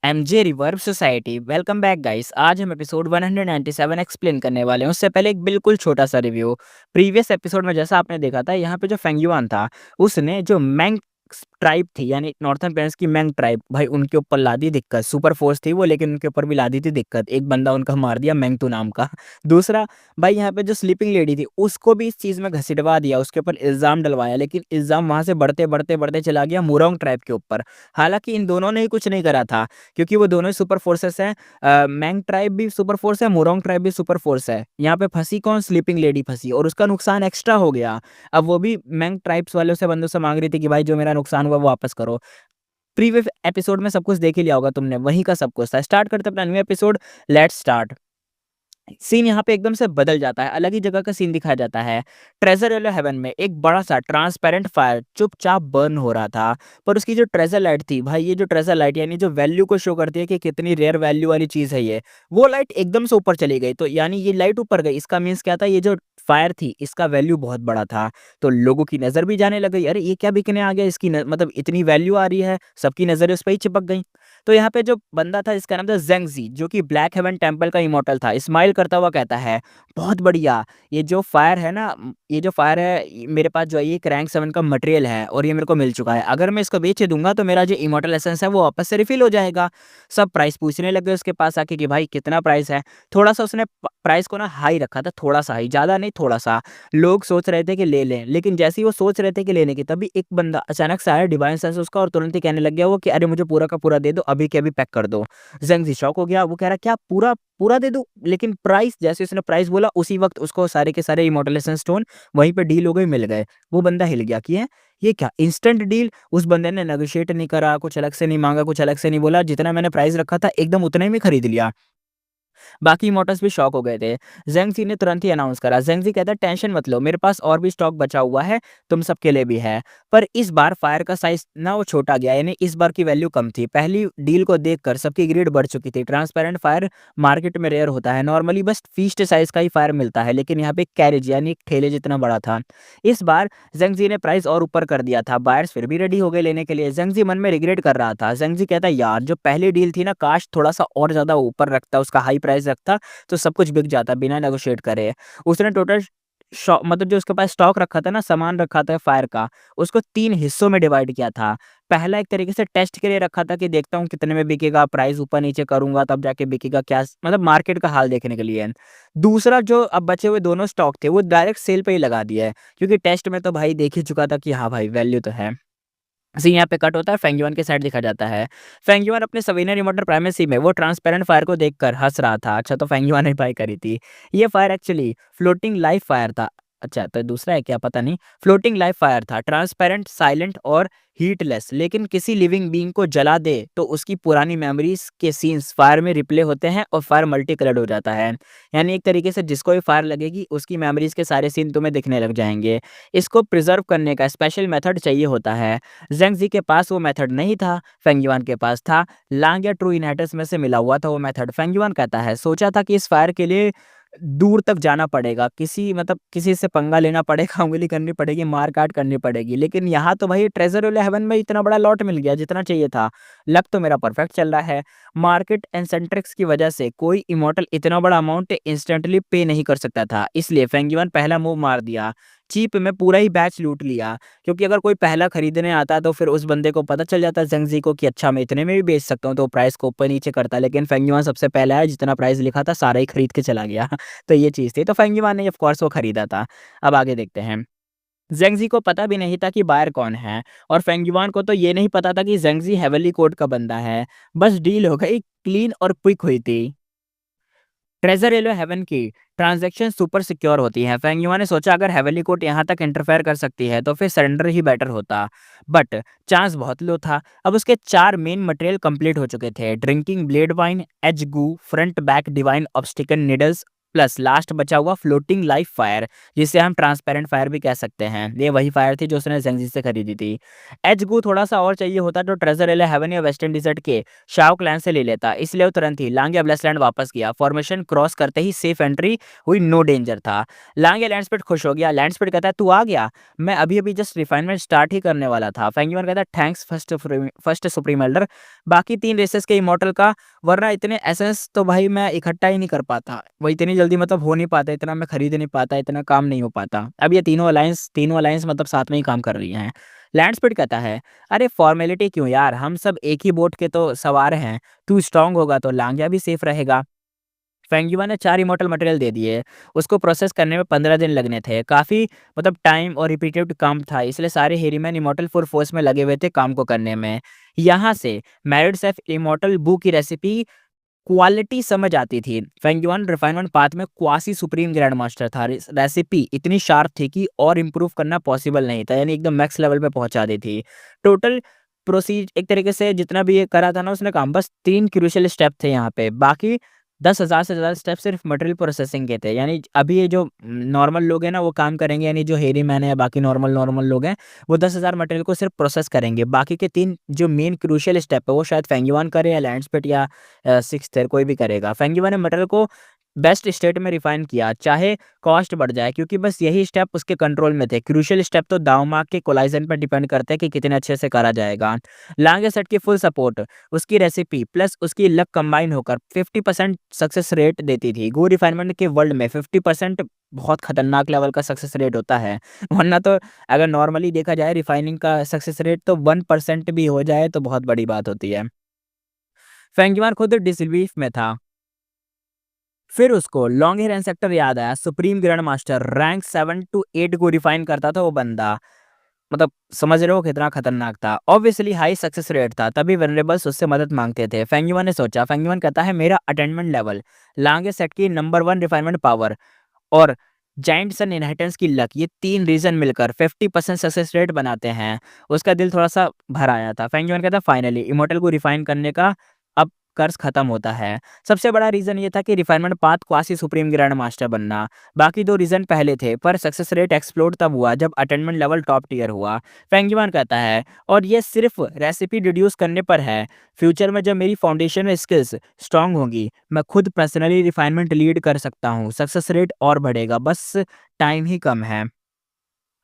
MJ reverb society welcome back guys. आज हम episode 197 explain करने वाले हैं। उससे पहले एक बिल्कुल छोटा सा रिव्यू। प्रीवियस एपिसोड में जैसा आपने देखा था, यहाँ पे जो फेंगयुआन था उसने जो मैंग ट्राइब थी यानी नॉर्थर्न प्लेन्स की मैंग ट्राइब, भाई उनके ऊपर ला दी दिक्कत। सुपर फोर्स थी वो, लेकिन उनके ऊपर भी ला दी थी दिक्कत। एक बंदा उनका मार दिया मैंगतू नाम का। दूसरा, भाई यहाँ पे जो स्लीपिंग लेडी थी उसको भी इस चीज में घसीटवा दिया, उसके ऊपर इल्जाम डलवाया, लेकिन इल्जाम वहां से बढ़ते बढ़ते बढ़ते चला गया मुरोंग ट्राइब के ऊपर। हालांकि इन दोनों ने ही कुछ नहीं करा था, क्योंकि वो दोनों ही सुपर फोर्सेस हैं। मैंग ट्राइब भी सुपर फोर्स है, मोरोंग ट्राइब भी सुपर फोर्स है। यहाँ पे फंसी कौन? स्लीपिंग लेडी फंसी, और उसका नुकसान एक्स्ट्रा हो गया। अब वो भी मैंग ट्राइब्स वाले से बंदों से मांग रही थी कि भाई जो मेरा नुकसान हुआ वो वापस करो। प्रीवियस एपिसोड में सब कुछ देख ही लिया होगा तुमने, वहीं का सब कुछ था। स्टार्ट करते अपना new episode. Let's start. Scene यहाँ पे एकदम से बदल जाता है, अलग ही जगह का सीन दिखाया जाता है। ट्रेजर येलो हेवन में एक बड़ा सा ट्रांसपेरेंट फायर चुपचाप बर्न हो रहा था। पर उसकी जो ट्रेजर लाइट थी, भाई ये जो ट्रेजर लाइट यानी जो वैल्यू को शो करती है कि कितनी रेयर वैल्यू वाली चीज है ये, वो लाइट एकदम से ऊपर चली गई। तो यानी ये लाइट ऊपर गई, इसका मीन्स क्या था? ये जो फायर थी इसका वैल्यू बहुत बड़ा था। तो लोगों की नजर भी जाने लग गई, अरे ये क्या बिकने आ गया, इसकी मतलब इतनी वैल्यू आ रही है। सबकी नजरें उस पर ही चिपक गई। तो यहाँ पे जो बंदा था इसका नाम था जेंगजी, जो कि ब्लैक हेवन टेम्पल का इमोर्टल था। स्माइल करता हुआ कहता है, बहुत बढ़िया। ये जो फायर है ना, ये जो फायर है मेरे पास जो है ये क्रैंक 7 का मटेरियल है और ये मेरे को मिल चुका है। अगर मैं इसको बेच दूंगा तो मेरा जो इमोर्टल एसेंस है वो वापस से रिफिल हो जाएगा। सब प्राइस पूछने लगे उसके पास आके कि भाई कितना प्राइस है। थोड़ा सा उसने प्राइस को ना हाई रखा था, थोड़ा सा हाई, ज्यादा नहीं थोड़ा सा। लोग सोच रहे थे कि ले लें, लेकिन जैसे ही वो सोच रहे थे कि लेने की, तभी एक बंदा अचानक से आया, डिवाइन सेंस उसका, और तुरंत ही कहने लग गया वो कि अरे मुझे पूरा का पूरा दे दो, अभी के अभी पैक कर दो। जेंगजी शॉक हो गया, वो कह रहा क्या पूरा पूरा दे दूं? लेकिन प्राइस, जैसे उसने प्राइस बोला उसी वक्त उसको सारे के सारे इमोर्टलाइजेशन स्टोन वहीं पे डील हो गई, मिल गए। वो बंदा हिल गया कि ये क्या इंस्टेंट डील। उस बंदे ने नेगोशिएट नहीं करा, कुछ अलग से नहीं मांगा, कुछ अलग से नहीं बोला, जितना मैंने प्राइस रखा था एकदम उतने में खरीद लिया। बाकी इमोर्टल्स भी शॉक हो गए थे। जेंगजी ने तुरंत ही अनाउंस करा, जेंगजी कहता है टेंशन मत लो, मेरे पास और भी स्टॉक बचा हुआ है, तुम सबके लिए भी है। पर इस बार फायर का साइज ना वो छोटा गया, यानी इस बार की वैल्यू कम थी। पहली डील को देखकर सबकी ग्रीड बढ़ चुकी थी। ट्रांसपेरेंट फायर मार्केट में रेयर होता है, नॉर्मली बस फीस्ट साइज का ही फायर मिलता है, लेकिन यहाँ पे कैरेज यानी एक ठेले जितना बड़ा था। इस बार जेंगजी ने प्राइस और ऊपर कर दिया था। बायर्स फिर भी रेडी हो गए लेने के लिए। जेंगजी मन में रिग्रेट कर रहा था। जेंगजी कहता है यार जो पहली डील थी ना, काश थोड़ा सा और ज्यादा ऊपर रखता, उसका हाई प्राइस रखता तो सब कुछ बिक जाता बिना नेगोशिएट करे। उसने टोटल मतलब जो उसके पास स्टॉक रखा था ना, सामान रखा था फायर का, उसको 3 हिस्सों में डिवाइड किया था। पहला एक तरीके से टेस्ट के लिए रखा था कि देखता हूँ कितने में बिकेगा, प्राइस ऊपर नीचे करूंगा तब जाके बिकेगा क्या, मतलब मार्केट का हाल देखने के लिए। दूसरा जो अब बचे हुए दोनों स्टॉक थे वो डायरेक्ट सेल पे ही लगा दिया है, क्योंकि टेस्ट में तो भाई देख ही चुका था कि हाँ भाई वैल्यू तो है। सीन यहाँ पे कट होता है, फेंगयुआन के साइड दिखा जाता है। फेंगयुआन अपने सवीनर रिमोटर प्राइमेसी में वो ट्रांसपेरेंट फायर को देखकर हंस रहा था। अच्छा, तो फेंगयुआन ने बाई करी थी। ये fire actually floating live fire था। अच्छा, तो दूसरा है क्या पता नहीं। फ्लोटिंग लाइव फायर था, ट्रांसपेरेंट, साइलेंट और हीटलेस, लेकिन किसी लिविंग बीइंग को जला दे तो उसकी पुरानी मेमोरीज के सीन्स फायर में रिप्ले होते हैं और फायर मल्टी कलर्ड हो जाता है। यानी एक तरीके से जिसको भी फायर लगेगी उसकी मेमोरीज के सारे सीन तुम्हें दिखने लग जाएंगे। इसको प्रिजर्व करने का स्पेशल मेथड चाहिए होता है। जेंगजी के पास वो मेथड नहीं था, फेंगयुआन के पास था। लांग या ट्रू इनहेरिटेंस में से मिला हुआ था वो मेथड। फेंगयुआन कहता है सोचा था कि इस फायर के लिए दूर तक जाना पड़ेगा, किसी मतलब किसी से पंगा लेना पड़ेगा, उंगली करनी पड़ेगी, मार काट करनी पड़ेगी, लेकिन यहाँ तो भाई ट्रेजर वाले हेवन में इतना बड़ा लॉट मिल गया जितना चाहिए था। लक तो मेरा परफेक्ट चल रहा है। मार्केट एंसेंट्रिक्स की वजह से कोई इमोर्टल इतना बड़ा अमाउंट इंस्टेंटली पे नहीं कर सकता था, इसलिए फेंगयुआन पहला मूव मार दिया। चीप में पूरा ही बैच लूट लिया, क्योंकि अगर कोई पहला खरीदने आता तो फिर उस बंदे को पता चल जाता जेंगजी को कि अच्छा मैं इतने में भी बेच सकता हूँ, तो प्राइस को ऊपर नीचे करता। लेकिन फेंगयुआन सबसे पहला है, जितना प्राइस लिखा था सारा ही खरीद के चला गया। तो ये चीज़ थी, तो फेंगयुआन ने ऑफ कोर्स वो खरीदा था। अब आगे देखते हैं। जेंगजी को पता भी नहीं था कि बायर कौन है, और फेंगयुआन को तो ये नहीं पता था कि जेंगजी हेवनली कोड का बंदा है। बस डील हो गई, क्लीन और क्विक हुई थी। ट्रेजर येलो हेवन की ट्रांजैक्शन सुपर सिक्योर होती है। फेंगयुआ ने सोचा अगर हेवनली कोर्ट यहाँ तक इंटरफेयर कर सकती है तो फिर सरेंडर ही बेटर होता, बट चांस बहुत लो था। अब उसके 4 मेन मटेरियल कंप्लीट हो चुके थे, drinking blade wine, edge Gu, front back divine obstacle needles plus last बचा हुआ फ्लोटिंग लाइव फायर, जिसे हम ट्रांसपेरेंट फायर भी कह सकते हैं। ये वही फायर थी जो उसने जेंजी से खरीदी थी। एच गू थोड़ा सा और चाहिए होता तो ट्रेजर एले हेवन या वेस्टर्न डिजर्ट के शाओ क्लैन से ले लेता, इसलिए वो तुरंत ही लांग या ब्लेसलैंड वापस गया। फॉर्मेशन क्रॉस करते ही सेफ एंट्री हुई, नो डेंजर था। लांग या लैंडस्पीड खुश हो गया। लैंडस्पीड कहता है तू आ गया, मैं अभी अभी जस्ट रिफाइनमेंट स्टार्ट ही करने वाला था। फेंगयुआन कहता है थैंक्स फर्स्ट सुप्रीम एल्डर, बाकी 3 रेसेस के इमॉर्टल का, वरना इतने एसेंस तो भाई मैं इकट्ठा ही नहीं कर पाता, वो इतनी जल्दी मतलब हो नहीं पाता, इतना मैं खरीद नहीं पाता, इतना काम नहीं हो पाता। अब ये तीनों अलायंस मतलब साथ में ही काम कर रही हैं। लैंडस्पीड कहता है अरे फॉर्मेलिटी क्यों यार, हम सब एक ही बोट के तो सवार हैं, तू स्ट्रांग होगा तो लांग्या भी सेफ रहेगा। फेंगयुआ ने 4 इमॉर्टल मटेरियल दे दिए, उसको प्रोसेस करने में 15 दिन लगने थे। काफ़ी मतलब टाइम और रिपीटेड काम था, इसलिए सारे हेरीमैन इमॉर्टल फुल फोर्स में लगे हुए थे काम को करने में। यहाँ से मैरिड सेफ इमॉर्टल बू की रेसिपी क्वालिटी समझ आती थी। फेंगयुआन रिफाइनमेंट पाथ में क्वासी सुप्रीम ग्रैंड मास्टर था। रेसिपी इतनी शार्प थी कि और इम्प्रूव करना पॉसिबल नहीं था, यानी एकदम मैक्स लेवल पे पहुंचा दी थी। टोटल प्रोसीज एक तरीके से जितना भी ये करा था ना उसने काम, बस 3 क्रूशियल स्टेप थे यहाँ पे, बाकी 10,000 से ज़्यादा स्टेप सिर्फ मटेरियल प्रोसेसिंग के थे। यानी अभी ये जो नॉर्मल लोग हैं ना वो काम करेंगे, यानी जो हेरी मैन है या बाकी नॉर्मल नॉर्मल लोग हैं वो 10,000 मटेरियल को सिर्फ प्रोसेस करेंगे। बाकी के 3 जो मेन क्रूशियल स्टेप है वो शायद फेंगयुआन करे या लैंडस्पीड या सिक्स्थ ईयर कोई भी करेगा। फेंगयुआन ने मटेरियल को बेस्ट स्टेट में रिफाइन किया, चाहे कॉस्ट बढ़ जाए, क्योंकि बस यही स्टेप उसके कंट्रोल में थे। क्रूशियल स्टेप तो दावमार्क के कोलाइजन पर डिपेंड करते हैं कि कितने अच्छे से करा जाएगा। लांगे सेट की फुल सपोर्ट, उसकी रेसिपी प्लस उसकी लक कंबाइन होकर 50% सक्सेस रेट देती थी। गो रिफाइनमेंट के वर्ल्ड में 50% बहुत खतरनाक लेवल का सक्सेस रेट होता है, वरना तो अगर नॉर्मली देखा जाए रिफाइनिंग का सक्सेस रेट तो 1% भी हो जाए तो बहुत बड़ी बात होती है। फेंगयुआन खुद डिसबिलीफ में था। फिर उसको लॉन्ग हेयर इंसेक्टर याद आया, supreme grand master rank 7 to 8 को रिफाइन करता था वो बंदा, मतलब समझ रहे हो कितना खतरनाक था। ऑब्वियसली हाई सक्सेस रेट था, तभी वेनरेबल्स उससे मदद मांगते थे। फेंगयुआन ने सोचा, फेंगयुआन कहता है मेरा अटेंडमेंट लेवल, लांगे सेट की नंबर 1 रिफाइनमेंट पावर और जाइंट सन इनहेरिटेंस की लक, ये 3 रीजन मिलकर 50% सक्सेस रेट बनाते हैं। उसका दिल थोड़ा सा भर आया था। फेंगयुआन कहता फाइनली इमोर्टल को रिफाइन करने का अब कर्ज खत्म होता है। सबसे बड़ा रीजन ये था कि refinement path quasi supreme grand master बनना। बाकी 2 रीजन पहले थे, पर सक्सेस रेट एक्सप्लोड तब हुआ जब अटेंडमेंट लेवल टॉप टियर हुआ। फेंगयुआन कहता है और ये सिर्फ रेसिपी रिड्यूस करने पर है, फ्यूचर में जब मेरी फाउंडेशन स्किल्स स्ट्रांग होंगी मैं खुद पर्सनली रिफाइनमेंट लीड कर सकता हूँ, सक्सेस रेट और बढ़ेगा, बस टाइम ही कम है।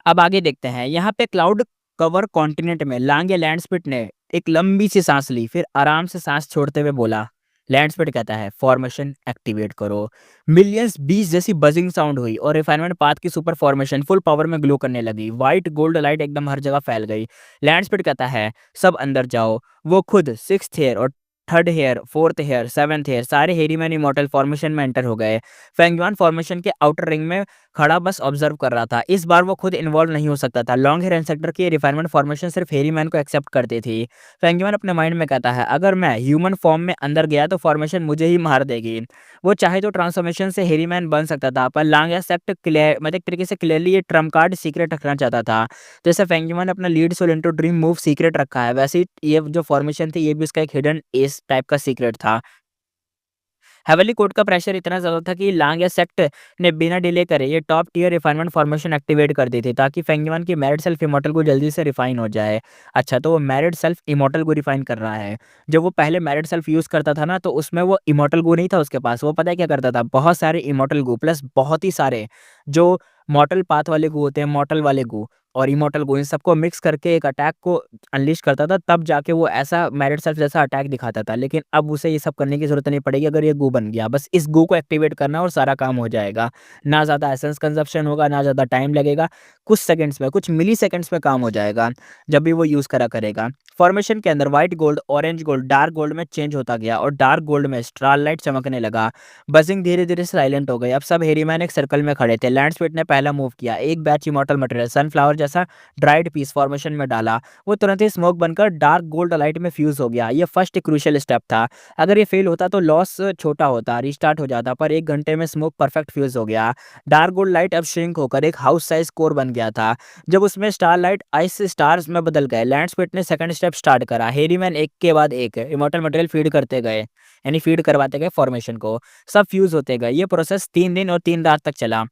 अब आगे देखते हैं। यहाँ पे क्लाउड कवर कॉन्टिनेंट में लांग या लैंडस्पीड ने एक लंबी सी सांस ली, फिर आराम से सांस छोड़ते हुए बोला। लैंडस्पीड कहता है फॉर्मेशन एक्टिवेट करो। मिलियंस बीस जैसी बजिंग साउंड हुई और रिफाइनमेंट पाथ की सुपर फॉर्मेशन फुल पावर में ग्लो करने लगी। व्हाइट गोल्ड लाइट एकदम हर जगह फैल गई। लैंडस्पीड कहता है सब अंदर जाओ। वो खुद 6th हेयर और 3rd hair, 4th hair, 7th hair सारे हेरीमैन इमॉर्टल फॉर्मेशन में एंटर हो गए। फेंगयुआन फॉर्मेशन के आउटर रिंग में खड़ा बस ऑब्जर्व कर रहा था। इस बार वो खुद इन्वॉल्व नहीं हो सकता था। लॉन्ग हेयर इंसेक्टर की रिफाइनमेंट फॉर्मेशन सिर्फ हेरीमैन को एक्सेप्ट करती थी। फेंगयुआन अपने माइंड में कहता है अगर मैं ह्यूमन फॉर्म में अंदर गया तो फॉर्मेशन मुझे ही मार देगी। वो चाहे तो ट्रांसफॉर्मेशन से हेरीमैन बन सकता था, पर लॉन्ग हेयर सेक्ट क्लियर मतलब एक तरीके से क्लियरली ये ट्रम्प कार्ड सीक्रेट रखना चाहता था। जैसे फेंगयुआन ने अपना lead soul into dream move secret रखा है, वैसे ही ये जो फॉर्मेशन थी ये भी उसका एक हिडन एस टाइप का सीक्रेट था। हेवनली कोर्ट का प्रेशर इतना ज़्यादा था कि लांग या सेक्ट ने बिना डिले करे ये top tier refinement formation activate कर दी थी, ताकि फेंगयुआन की मैरिड सेल्फ इमॉर्टल को जल्दी से रिफाइन हो जाए। अच्छा, तो वो मैरिड सेल्फ इमॉर्टल को रिफाइन कर रहा है। जब वो पहले मैरिड सेल्फ यूज़ करता था ना तो उसमें वो इमॉर्टल गो नहीं था उसके पास। वो पता है क्या करता था, बहुत सारे इमॉर्टल गो प्लस बहुत ही सारे जो मॉर्टल पाथ वाले गो होते हैं, मॉर्टल वाले गो और इमॉर्टल गो, इन सबको मिक्स करके एक अटैक को अनलीश करता था, तब जाके वो ऐसा मैरिड सेल्फ जैसा अटैक दिखाता था। लेकिन अब उसे ये सब करने की ज़रूरत नहीं पड़ेगी, अगर ये गो बन गया बस इस गो को एक्टिवेट करना और सारा काम हो जाएगा। ना ज़्यादा एसेंस कंजप्शन होगा, ना ज़्यादा टाइम लगेगा, कुछ सेकंड्स में, कुछ मिली सेकंड्स में काम हो जाएगा जब भी वो यूज़ करा करेगा। फॉर्मेशन के अंदर white gold, orange gold, dark gold में चेंज होता गया और डार्क गोल्ड में स्टारलाइट चमकने लगा। बजिंग धीरे धीरे साइलेंट हो गई। अब सब हेरीमैन एक सर्कल में खड़े थे। लैंडस्पीड ने पहला मूव किया। एक बैच इमॉर्टल मटेरियल सनफ्लावर जैसा जैसा ड्राइड पीस फॉर्मेशन में डाला, वो तुरंत ही स्मोक बनकर डार्क गोल्ड लाइट में फ्यूज़ हो गया। ये फर्स्ट क्रूशियल स्टेप था। अगर ये फेल होता तो लॉस छोटा होता, रिस्टार्ट हो जाता, पर 1 घंटे में स्मोक परफेक्ट फ्यूज़ हो गया। डार्क गोल्ड लाइट अब श्रिंक होकर एक हाउस साइज़ कोर बन गया था। जब उसमें स्टारलाइट आइस स्टार्स में बदल गए, लैंडस्पिट ने सेकंड स्टेप स्टार्ट करा। हैरीमैन एक के बाद एक इमॉर्टल मटेरियल फीड करते गए, यानी फीड करवाते गए फॉर्मेशन को। सब फ्यूज़ होते गए। ये प्रोसेस 3 दिन और 3 रात तक चला।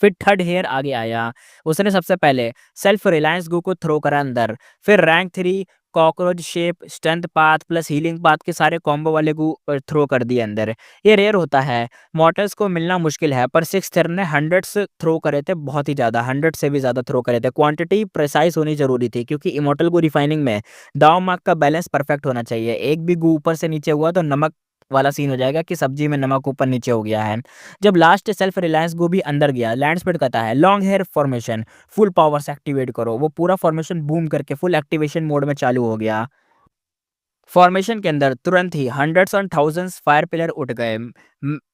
फिर थर्ड हेयर आगे आया। उसने सबसे पहले सेल्फ रिलायंस गू को थ्रो करा अंदर। फिर rank 3 cockroach shape, strength path plus healing path के सारे कॉम्बो वाले गू थ्रो कर दिए अंदर। ये रेयर होता है, मॉर्टल्स को मिलना मुश्किल है, पर सिक्स्थ हेयर ने हंड्रेड्स थ्रो करे थे, बहुत ही ज़्यादा, 100 से भी ज़्यादा थ्रो करे थे। क्वांटिटी प्रिसाइज होनी ज़रूरी थी, क्योंकि इमॉर्टल गू रिफाइनिंग में दाव मार्क का बैलेंस परफेक्ट होना चाहिए। एक भी गू ऊपर से नीचे हुआ तो नमक वाला सीन हो जाएगा कि सब्जी में नमक ऊपर नीचे हो गया है। जब लास्ट सेल्फ रिलायंस गो भी अंदर गया, लैंडस्पीड कहता है long hair formation full power से एक्टिवेट करो। वो पूरा फॉर्मेशन बूम करके फुल एक्टिवेशन मोड में चालू हो गया। फॉर्मेशन के अंदर तुरंत ही hundreds and thousands fire pillar उठ गए।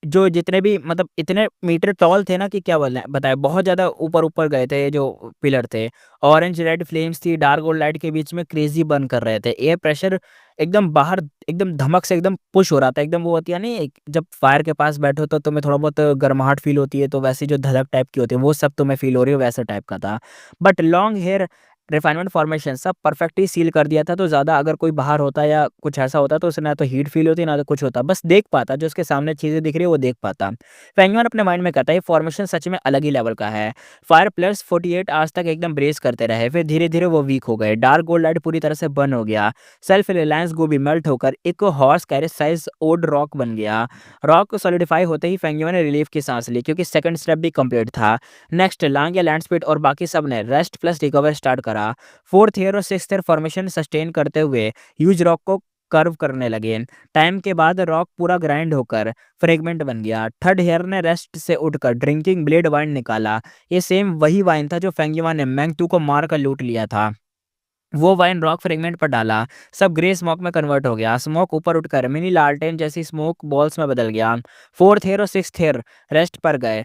जो जितने भी मतलब इतने मीटर टॉल थे ना कि क्या बोलना बताए, बहुत ज़्यादा ऊपर ऊपर गए थे जो पिलर थे। ऑरेंज रेड फ्लेम्स थी डार्क और लाइट के बीच में क्रेजी बर्न कर रहे थे। एयर प्रेशर एकदम बाहर एकदम धमक से एकदम पुश हो रहा था। एकदम वो होती है नहीं, जब फायर के पास बैठो तो तुम्हें थोड़ा बहुत गर्माहट फील होती है, तो वैसी जो धधक टाइप की होती है वो सब तुम्हें फील हो रही है, वैसा टाइप का था। But long hair refinement formation सब परफेक्टली सील कर दिया था, तो ज़्यादा अगर कोई बाहर होता या कुछ ऐसा होता तो उसे ना तो हीट फील होती ना तो कुछ होता, बस देख पाता, जो उसके सामने चीज़ें दिख रही है वो देख पाता। फेंगमैन अपने माइंड में कहता है ये फॉर्मेशन सच में अलग ही लेवल का है। फायर प्लेयर्स 48 आवर्स तक एकदम ब्रेस करते रहे, फिर धीरे धीरे वो वीक हो गए। डार्क गोल्ड लाइट पूरी तरह से बर्न हो गया। सेल्फ रिलायंस गो भी मेल्ट होकर एक horse carriage size odd rock बन गया। रॉक को सॉलिडिफाई होते ही फेंगमैन ने रिलीफ की सांस ली, क्योंकि सेकंड स्टेप भी कंप्लीट था। नेक्स्ट लांग या लैंडस्पीड और बाकी सब ने रेस्ट प्लस रिकवर स्टार्ट करा। फोर्थ ईयर और सिक्स्थ ईयर फॉर्मेशन सस्टेन करते हुए ह्यूज रॉक को कर्व करने लगे। टाइम के बाद रॉक पूरा ग्राइंड होकर फ्रेगमेंट बन गया। थर्ड हेयर ने रेस्ट से उठकर ड्रिंकिंग ब्लेड वाइन निकाला। ये सेम वही वाइन था जो फेंगयुआन ने मैंगटू को मार कर लूट लिया था। वो वाइन रॉक फ्रेगमेंट पर डाला, सब ग्रे स्मोक में कन्वर्ट हो गया। स्मोक ऊपर उठकर मिनी लालटेन जैसी स्मोक बॉल्स में बदल गया। फोर्थ हेयर और सिक्स्थ हेयर रेस्ट पर गए।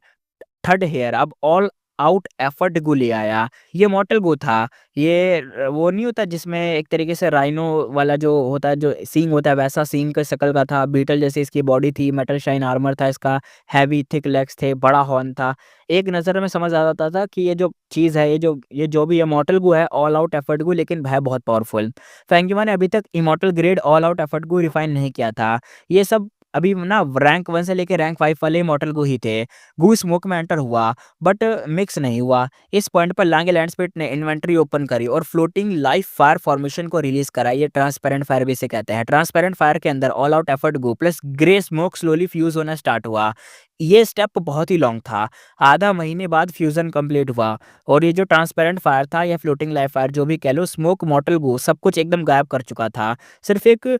थर्ड हेयर अब ऑल आउट एफर्ट गू ले आया। ये मॉर्टल गू था। ये वो नहीं होता जिसमें एक तरीके से राइनो वाला जो होता है, जो सींग होता है, वैसा सींग का शक्ल का था। बीटल जैसी इसकी बॉडी थी, मेटल शाइन आर्मर था इसका, हैवी थिक लेग्स थे, बड़ा हॉर्न था। एक नज़र में समझ आ जाता था कि ये जो चीज़ है, ये जो भी इमॉर्टल गू है, ऑल आउट एफर्ट गू, लेकिन है बहुत पावरफुल। फेंगयुआ ने अभी तक immortal grade all out effort Gu refine नहीं किया था। ये सब अभी ना रैंक 1 से लेके रैंक 5 वाले इमॉर्टल गू ही थे। गू स्मोक में एंटर हुआ बट मिक्स नहीं हुआ। इस पॉइंट पर लांगे लैंडस्पीड ने इन्वेंटरी ओपन करी और फ्लोटिंग लाइव फायर फॉर्मेशन को रिलीज करा। ये ट्रांसपेरेंट फायर भी इसे कहते हैं। ट्रांसपेरेंट फायर के अंदर all out effort Gu plus grey smoke slowly fuse होना स्टार्ट हुआ। ये स्टेप बहुत ही लॉन्ग था। आधा महीने बाद फ्यूजन कंप्लीट हुआ और ये जो ट्रांसपेरेंट फायर था या फ्लोटिंग लाइव फायर जो भी कह लो, स्मोक मॉर्टल गो सब कुछ एकदम गायब कर चुका था। सिर्फ एक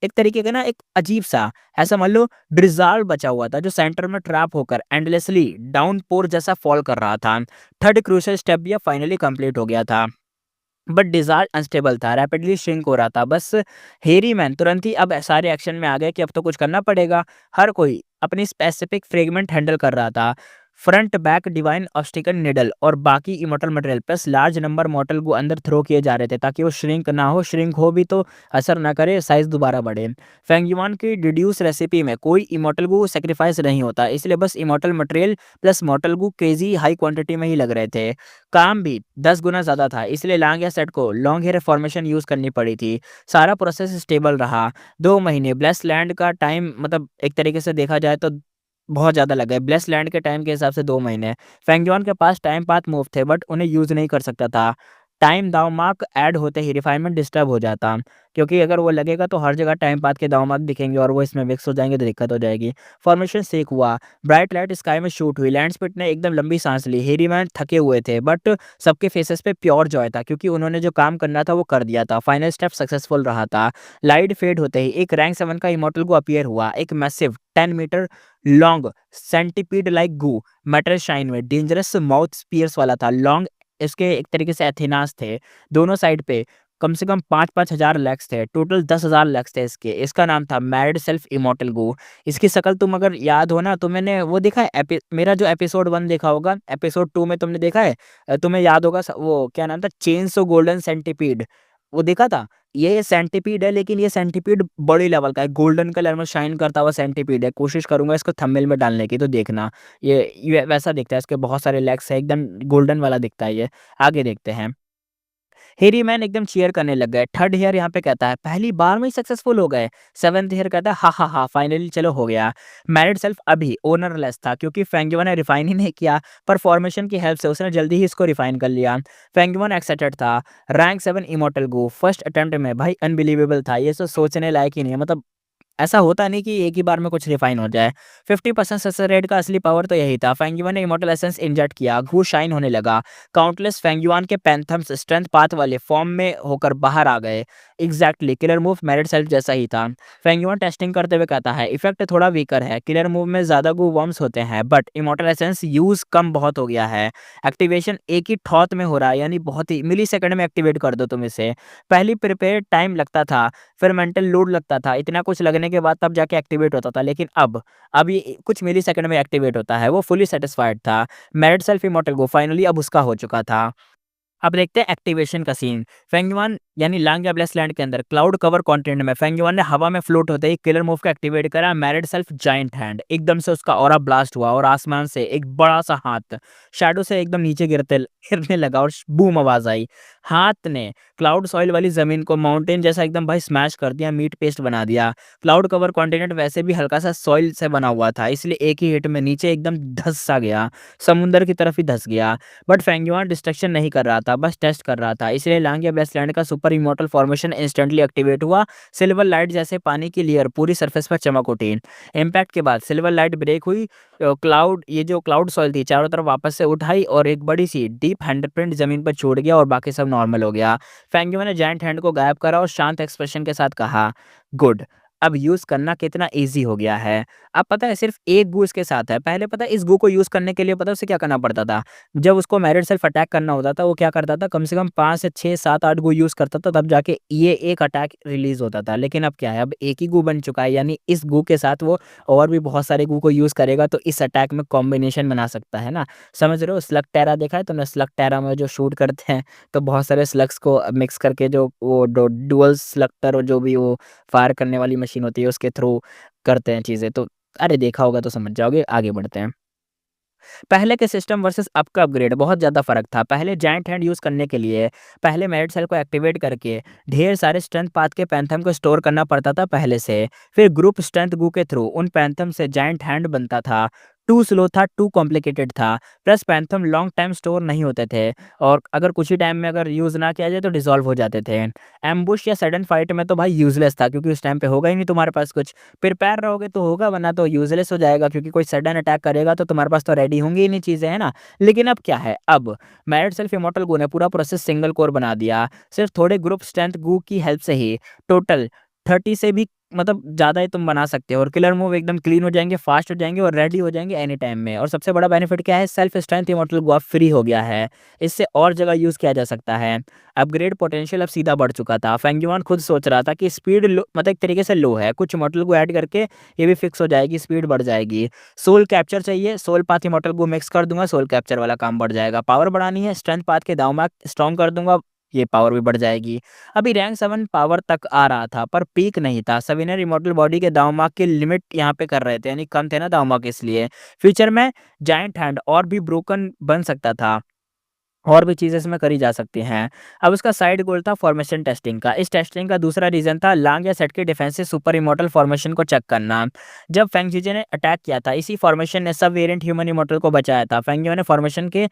एक तरीके का ना एक अजीब सा ऐसा मान लो ड्रिज़्ज़ाल बचा हुआ था, जो सेंटर में ट्रैप होकर एंडलेसली डाउनपोर जैसा फॉल कर रहा था। थर्ड क्रूशियल स्टेप भी अब फाइनली कंप्लीट हो गया था। बट डिज़ार्ड अनस्टेबल था, रैपिडली श्रिंक हो रहा था। बस हैरी मैन तुरंत ही अब सारे एक्शन में आ गए कि अब तो कुछ करना पड़ेगा। हर कोई अपनी स्पेसिफिक फ्रेगमेंट हैंडल कर रहा था। Front back divine obstacle needle और बाकी immortal material plus large number मॉर्टल को अंदर थ्रो किए जा रहे थे, ताकि वो श्रिंक ना हो। श्रिंक हो भी तो असर ना करे, साइज दोबारा बढ़े। फेंगयुआन की डिड्यूस रेसिपी में कोई इमॉर्टल गू सैक्रिफाइस नहीं होता, इसलिए बस इमॉर्टल मटेरियल प्लस मॉर्टल गू क्रेजी हाई क्वांटिटी में ही लग रहे थे। काम भी 10 गुना ज़्यादा था, इसलिए लांग या सेट को लॉन्ग हेयर फॉर्मेशन यूज़ करनी पड़ी थी। सारा प्रोसेस स्टेबल रहा। 2 महीने ब्लेस लैंड का टाइम, मतलब एक तरीके से देखा जाए तो बहुत ज़्यादा लग गए। ब्लेस लैंड के टाइम के हिसाब से 2 महीने। फेंगयुआन के पास टाइम पाथ मूव थे बट उन्हें यूज़ नहीं कर सकता था। टाइम दाव मार्क ऐड होते ही रिफाइनमेंट डिस्टर्ब हो जाता, क्योंकि अगर वो लगेगा तो हर जगह टाइम पाथ के दाव मार्क दिखेंगे और वो इसमें मिक्स हो जाएंगे तो दिक्कत हो जाएगी। फॉर्मेशन सेक हुआ, ब्राइट लाइट स्काई में शूट हुई। लैंडस्पीड ने एकदम लंबी सांस ली। हैरी मैन थके हुए थे बट सबके फेसेस पे प्योर जॉय था, क्योंकि उन्होंने जो काम करना था वो कर दिया था। फाइनल स्टेप सक्सेसफुल रहा था। लाइट फेड होते ही एक रैंक 7 का इमॉर्टल को अपीयर हुआ। एक massive 10 metre long centipede like Gu, metal shine में डेंजरस माउथ स्पियर्स वाला था। लॉन्ग इसके एक तरीके से एथिनास थे दोनों साइड पे। कम से कम 5-5 हज़ार लेग्स थे, टोटल 10,000 लेग्स थे इसके। इसका नाम था मैरिड सेल्फ इमॉर्टल गो। इसकी शक्ल तुम अगर याद हो ना, तो मैंने वो देखा है मेरा जो एपिसोड 1 देखा होगा, एपिसोड 2 में तुमने देखा है? तुम्हें याद होगा वो क्या नाम था, चेनसो गोल्डन सेंटीपीड, वो देखा था? ये सेंटीपीड है, लेकिन ये सेंटीपीड बड़ी लेवल का है, गोल्डन कलर में शाइन करता हुआ सेंटीपीड है। कोशिश करूँगा इसको थंबनेल में डालने की, तो देखना। ये वैसा दिखता है, इसके बहुत सारे लेग्स है, एकदम गोल्डन वाला दिखता है ये। आगे देखते हैं। हेरी मैन एकदम चीयर करने लग गए। थर्ड हेयर यहाँ पे कहता है पहली बार में ही सक्सेसफुल हो गए। सेवंथ हेयर कहता है हा हा हा, फाइनली चलो हो गया। मैरिड सेल्फ अभी ओनरलेस था, क्योंकि फेंगयुआ ने रिफाइन ही नहीं किया, पर फॉर्मेशन की हेल्प से उसने जल्दी ही इसको रिफाइन कर लिया। फेंगयुआ एक्साइटेड था। रैंक 7 इमोर्टल गो फर्स्ट अटेम्प्ट में, भाई अनबिलीवेबल था ये, तो सोचने लायक ही नहीं है। मतलब ऐसा होता नहीं कि एक ही बार में कुछ रिफाइन हो जाए। 50% सक्सेस रेट का असली पावर तो यही था। फेंगयुआन ने इमॉर्टल एसेंस इंजेक्ट किया, घू शाइन होने लगा। काउंटलेस फेंगयुआन के पैंथम्स स्ट्रेंथ पाथ वाले फॉर्म में होकर बाहर आ गए। Exactly killer move married self जैसा ही था। फेंगयुआन टेस्टिंग करते हुए कहता है इफेक्ट थोड़ा वीकर है, किलर मूव में ज्यादा गू वर्म्स होते हैं, बट इमॉर्टल एसेंस यूज कम बहुत हो गया है। एक्टिवेशन एक ही ठॉत में हो रहा है, यानी बहुत ही मिली सेकंड में एक्टिवेट कर दो तुम इसे। पहली प्रिपेयर टाइम लगता था, फिर मेंटल लोड लगता था, इतना कुछ लगने के बाद तब जाके एक्टिवेट होता था, लेकिन अब ये कुछ मिलीसेकंड में एक्टिवेट होता है। वो फुली सेटिस्फाइड था। मैरिड सेल्फ इमॉर्टल गो फाइनली अब उसका हो चुका था। अब देखते हैं एक्टिवेशन का सीन। फेंगयुआन यानी लांग एबलेस लैंड के अंदर क्लाउड कवर कॉन्टिनेंट में फेंगयुआन ने हवा में फ्लोट होते ही किलर मूव को एक्टिवेट करा। मैरिड सेल्फ जायंट हैंड, एकदम से उसका ऑरा ब्लास्ट हुआ और आसमान से एक बड़ा सा हाथ शैडो से एकदम नीचे गिरने लगा और बूम आवाज आई। हाथ ने क्लाउड सॉइल वाली जमीन को माउंटेन जैसा एकदम भाई स्मैश कर दिया, मीट पेस्ट बना दिया। क्लाउड कवर कॉन्टिनेंट वैसे भी हल्का सा सॉइल से बना हुआ था, इसलिए एक ही हिट में नीचे एकदम धस सा गया, समुंदर की तरफ ही धस गया। बट फेंगयुआन डिस्ट्रक्शन नहीं कर रहा था, बस टेस्ट कर रहा था, इसलिए लांग या वेस्टलैंड का super immortal formation instantly activate हुआ। सिल्वर लाइट जैसे पानी की लेयर पूरी सरफेस पर चमक उठी। इम्पैक्ट के बाद सिल्वर लाइट ब्रेक हुई। ये जो क्लाउड सॉइल थी चारों तरफ वापस से उठाई और एक बड़ी सी डीप हैंडप्रिंट जमीन पर छोड़ गया और बाकी सब नॉर्मल हो गया। फेंगयुआन ने जायंट हैंड को गायब करा और शांत एक्सप्रेशन के साथ कहा गुड, अब यूज करना कितना इजी हो गया है। अब पता है सिर्फ एक गू इसके साथ है। पहले पता है इस गू को यूज करने के लिए पता है उसे क्या करना पड़ता था? जब उसको मैरिड सेल्फ अटैक करना होता था, वो क्या करता था, कम से कम 5 से 6 7 8 गू यूज करता था, तब जाके ये एक अटैक रिलीज होता था। लेकिन अब क्या है, अब एक ही गू बन चुका है, यानी इस गू के साथ वो और भी बहुत सारे गू को यूज करेगा, तो इस अटैक में कॉम्बिनेशन बना सकता है ना। समझ रहे हो? स्लग टेरा देखा है तुमने? स्लग टेरा में जो शूट करते हैं, तो बहुत सारे स्लग्स को मिक्स करके जो वो डुअल स्लगटर जो भी वो फायर करने वाली मशीन होती है उसके थ्रू करते हैं चीज़ें। तो अरे देखा होगा तो समझ जाओगे। आगे बढ़ते हैं। पहले के सिस्टम वर्सेस अब का अपग्रेड बहुत ज़्यादा फ़र्क था। पहले जायंट हैंड यूज़ करने के लिए पहले मैरिड सेल को एक्टिवेट करके ढेर सारे स्ट्रेंथ पाथ के पैंथम को स्टोर करना पड़ता था पहले से। फिर ग्रुप स्ट्रेंथ गू के थ्रू उन पैंथम से जायंट हैंड बनता था। टू स्लो था, टू कॉम्प्लिकेटेड था, प्लस पैंथम लॉन्ग टाइम स्टोर नहीं होते थे और अगर कुछ ही टाइम में अगर यूज़ ना किया जाए तो डिसॉल्व हो जाते थे। एम्बुश या सडन फाइट में तो भाई यूज़लेस था, क्योंकि उस टाइम पे होगा ही नहीं तुम्हारे पास कुछ। प्रिपेयर रहोगे तो होगा, वरना तो यूज़लेस हो जाएगा, क्योंकि कोई सडन अटैक करेगा तो तुम्हारे पास तो रेडी होंगी ही नहीं चीज़ें, है ना? लेकिन अब क्या है, अब मैरिड सेल्फ इमॉर्टल गू ने पूरा प्रोसेस सिंगल कोर बना दिया। सिर्फ थोड़े ग्रुप स्ट्रेंथ गू की हेल्प से ही टोटल 30 से भी मतलब ज़्यादा ही तुम बना सकते हो और किलर मूव एकदम क्लीन हो जाएँगे, फास्ट हो जाएँगे और रेडी हो जाएँगे एनी टाइम में। और सबसे बड़ा बेनिफिट क्या है, सेल्फ स्ट्रेंथ इमॉर्टल गू अब फ्री हो गया है। इससे और जगह यूज़ किया जा सकता है। अपग्रेड पोटेंशियल अब सीधा बढ़ चुका था। फेंगयुआन खुद सोच रहा था कि स्पीड लो, मतलब एक तरीके से लो है, कुछ इमॉर्टल को ऐड करके ये भी फिक्स हो जाएगी, स्पीड बढ़ जाएगी। सोल कैप्चर चाहिए, सोल पाथ इमॉर्टल को मिक्स कर दूंगा, सोल कैप्चर वाला काम बढ़ जाएगा। पावर बढ़ानी है, स्ट्रेंथ पाथ के दांव में स्ट्रॉन्ग कर दूंगा, ये पावर भी बढ़ जाएगी। अभी रैंक 7 पावर तक आ रहा था, पर पीक नहीं था। सविनर इमॉर्टल बॉडी के दाव मार्क की लिमिट यहाँ पे कर रहे थे, यानी कम थे ना दाव मार्क, इसलिए फ्यूचर में जायंट हैंड और भी ब्रोकन बन सकता था, और भी चीज़ें इसमें करी जा सकती हैं। अब उसका साइड गोल था फॉर्मेशन टेस्टिंग का। इस टेस्टिंग का दूसरा रीज़न था लांग या सेट के डिफेंस से सुपर इमॉर्टल फॉर्मेशन को चेक करना। जब फेंगजीजे ने अटैक किया था, इसी फॉर्मेशन ने सब वेरिएंट ह्यूमन इमॉर्टल को बचाया था। फेंगजियो ने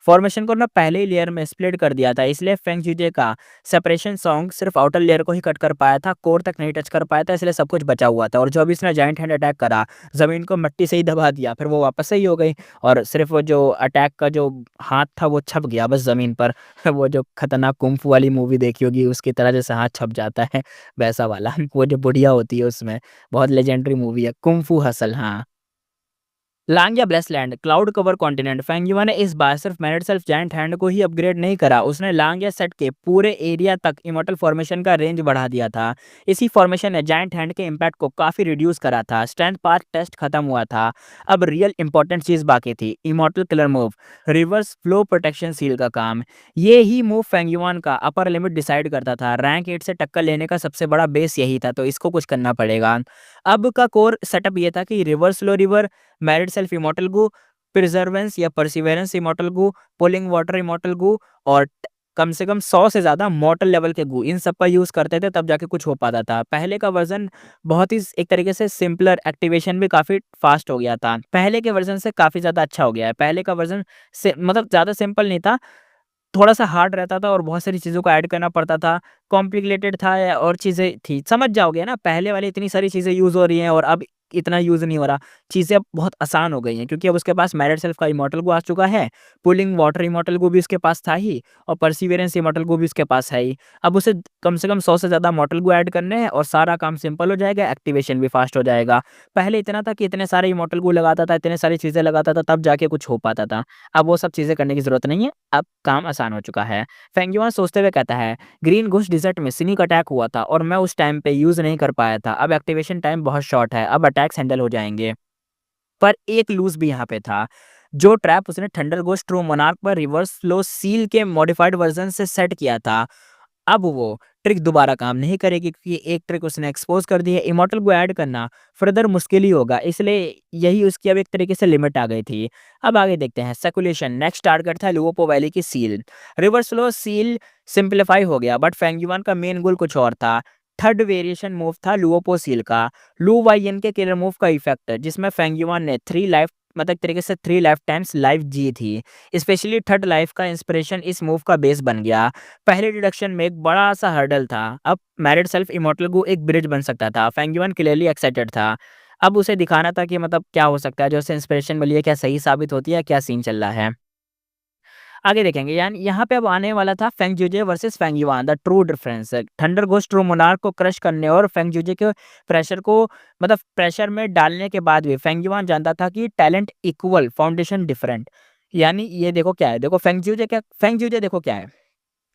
फॉर्मेशन को ना पहले ही लेयर में स्प्लिट कर दिया था, इसलिए फेंगजीजे का सेपरेशन सॉन्ग सिर्फ आउटर लेयर को ही कट कर पाया था, कोर तक नहीं टच कर पाया था, इसलिए सब कुछ बचा हुआ था। और जो अभी इसने जायंट हैंड अटैक करा, ज़मीन को मिट्टी से ही दबा दिया, फिर वो वापस से ही हो गई और सिर्फ वो जो अटैक का जो हाथ था वो छप गया बस ज़मीन पर। वो जो खतरनाक कुंफू वाली मूवी देखी होगी उसकी तरह जैसे हाथ छप जाता है वैसा वाला। वो जो बुढ़िया होती है उसमें, बहुत लेजेंडरी मूवी है कुंफू हसल। हाँ, लांग या ब्लेसलैंड क्लाउड कवर कॉन्टिनेंट। फेंगयुआ ने इस बार सिर्फ मैरिड सेल्फ जायंट हैंड को ही अपग्रेड नहीं करा, उसने लांग या सेट के पूरे एरिया तक इमोर्टल फॉर्मेशन का रेंज बढ़ा दिया था। इसी फॉर्मेशन ने जायंट हैंड के इम्पैक्ट को काफी रिड्यूस करा था। स्ट्रेंथ पाथ टेस्ट खत्म हुआ था, अब रियल इंपॉर्टेंट चीज बाकी थी, immortal killer move, reverse flow protection seal का काम। ये ही मूव फेंगयुआन का अपर लिमिट डिसाइड करता था। रैंक 8 से टक्कर लेने का सबसे बड़ा बेस यही था, तो इसको कुछ करना पड़ेगा। अब का कोर सेटअप ये था कि reverse slow river, married self immortal Gu, preservance या perseverance immortal Gu, pulling water immortal Gu और कम से कम 100 से ज़्यादा मॉर्टल लेवल के गू, इन सब का यूज़ करते थे, तब जाके कुछ हो पाता था। पहले का वर्ज़न बहुत ही एक तरीके से सिंपलर, एक्टिवेशन भी काफ़ी फास्ट हो गया था। पहले के वर्ज़न से काफ़ी ज़्यादा अच्छा हो गया है। पहले का वर्ज़न से मतलब ज़्यादा सिंपल नहीं था, थोड़ा-सा हार्ड रहता था और बहुत सारी चीज़ों को ऐड करना पड़ता था, कॉम्प्लिकेटेड था और चीज़ें थी। समझ जाओगे ना, पहले वाली इतनी सारी चीज़ें यूज़ हो रही हैं और अब इतना यूज़ नहीं हो रहा। चीज़ें अब बहुत आसान हो गई हैं क्योंकि अब उसके पास मैरिड सेल्फ का इमॉर्टल गो आ चुका है, पुलिंग वाटर इमॉर्टल गो भी उसके पास था ही और परसिवेरेंस इमॉर्टल गो भी उसके पास है ही। अब उसे कम से कम 100 से ज़्यादा मॉर्टल गो ऐड करने हैं और सारा काम सिंपल हो जाएगा, एक्टिवेशन भी फास्ट हो जाएगा। पहले इतना था कि इतने सारे इमॉर्टल गो लगाता था, इतने सारी चीज़ें लगाता था, तब जाके कुछ हो पाता था। अब वो सब चीज़ें करने की ज़रूरत नहीं है, अब काम आसान हो चुका है। फेंगयुआन सोचते हुए कहता है, ग्रीन घुस डिजर्ट में सिनिक अटैक हुआ था और मैं उस टाइम पे यूज़ नहीं कर पाया था। अब एक्टिवेशन टाइम बहुत शॉर्ट है, अब अटैक्स हैंडल हो जाएँगे। पर एक लूज़ भी यहाँ पे था। जो ट्रैप उसने थंडर घोस्ट ट्रू मोनार्क पर रिवर्स फ्लो सील के मॉडिफाइड वर्ज़न से सेट किया था, अब वो ट्रिक दोबारा काम नहीं करेगी क्योंकि एक ट्रिक उसने एक्सपोज़ कर दी है। इमॉर्टल को ऐड करना फर्दर मुश्किल ही होगा, इसलिए यही उसकी अब एक तरीके से लिमिट आ गई थी। अब आगे देखते हैं सर्कुलेशन। नेक्स्ट टारगेट था लुओपो वैली की seal. Reverse flow seal simplify हो गया बट फेंगयुआन का मेन गोल कुछ और था। थर्ड वेरिएशन मूव था लुओपो सील का, लू वाइयन के किलर मूव का इफेक्ट, जिसमें फेंगयुआन ने 3 लाइफ मतलब एक तरीके से 3 लाइफ टाइम्स लाइफ जी थी। स्पेशली थर्ड लाइफ का इंस्पिरेशन इस मूव का बेस बन गया। पहले डिडक्शन में एक बड़ा-सा हर्डल था, अब मैरिड सेल्फ इमॉर्टल को एक ब्रिज बन सकता था। फेंगयुआन क्लियरली एक्साइटेड था। अब उसे दिखाना था कि मतलब क्या हो सकता है, जो उसे इंस्पिरेशन मिली है, क्या सही साबित होती है, क्या सीन चल रहा है। आगे देखेंगे यानी यहाँ पे अब आने वाला था फेंगजूजे versus Fang Yuan, the true difference. Thunder ghost true monarch को क्रश करने और फेंगजूजे के प्रेशर को मतलब प्रेशर में डालने के बाद भी फेंगयुआन जानता था कि टैलेंट इक्वल, फाउंडेशन डिफरेंट। यानी ये देखो क्या है, देखो फेंगजूजे देखो क्या है।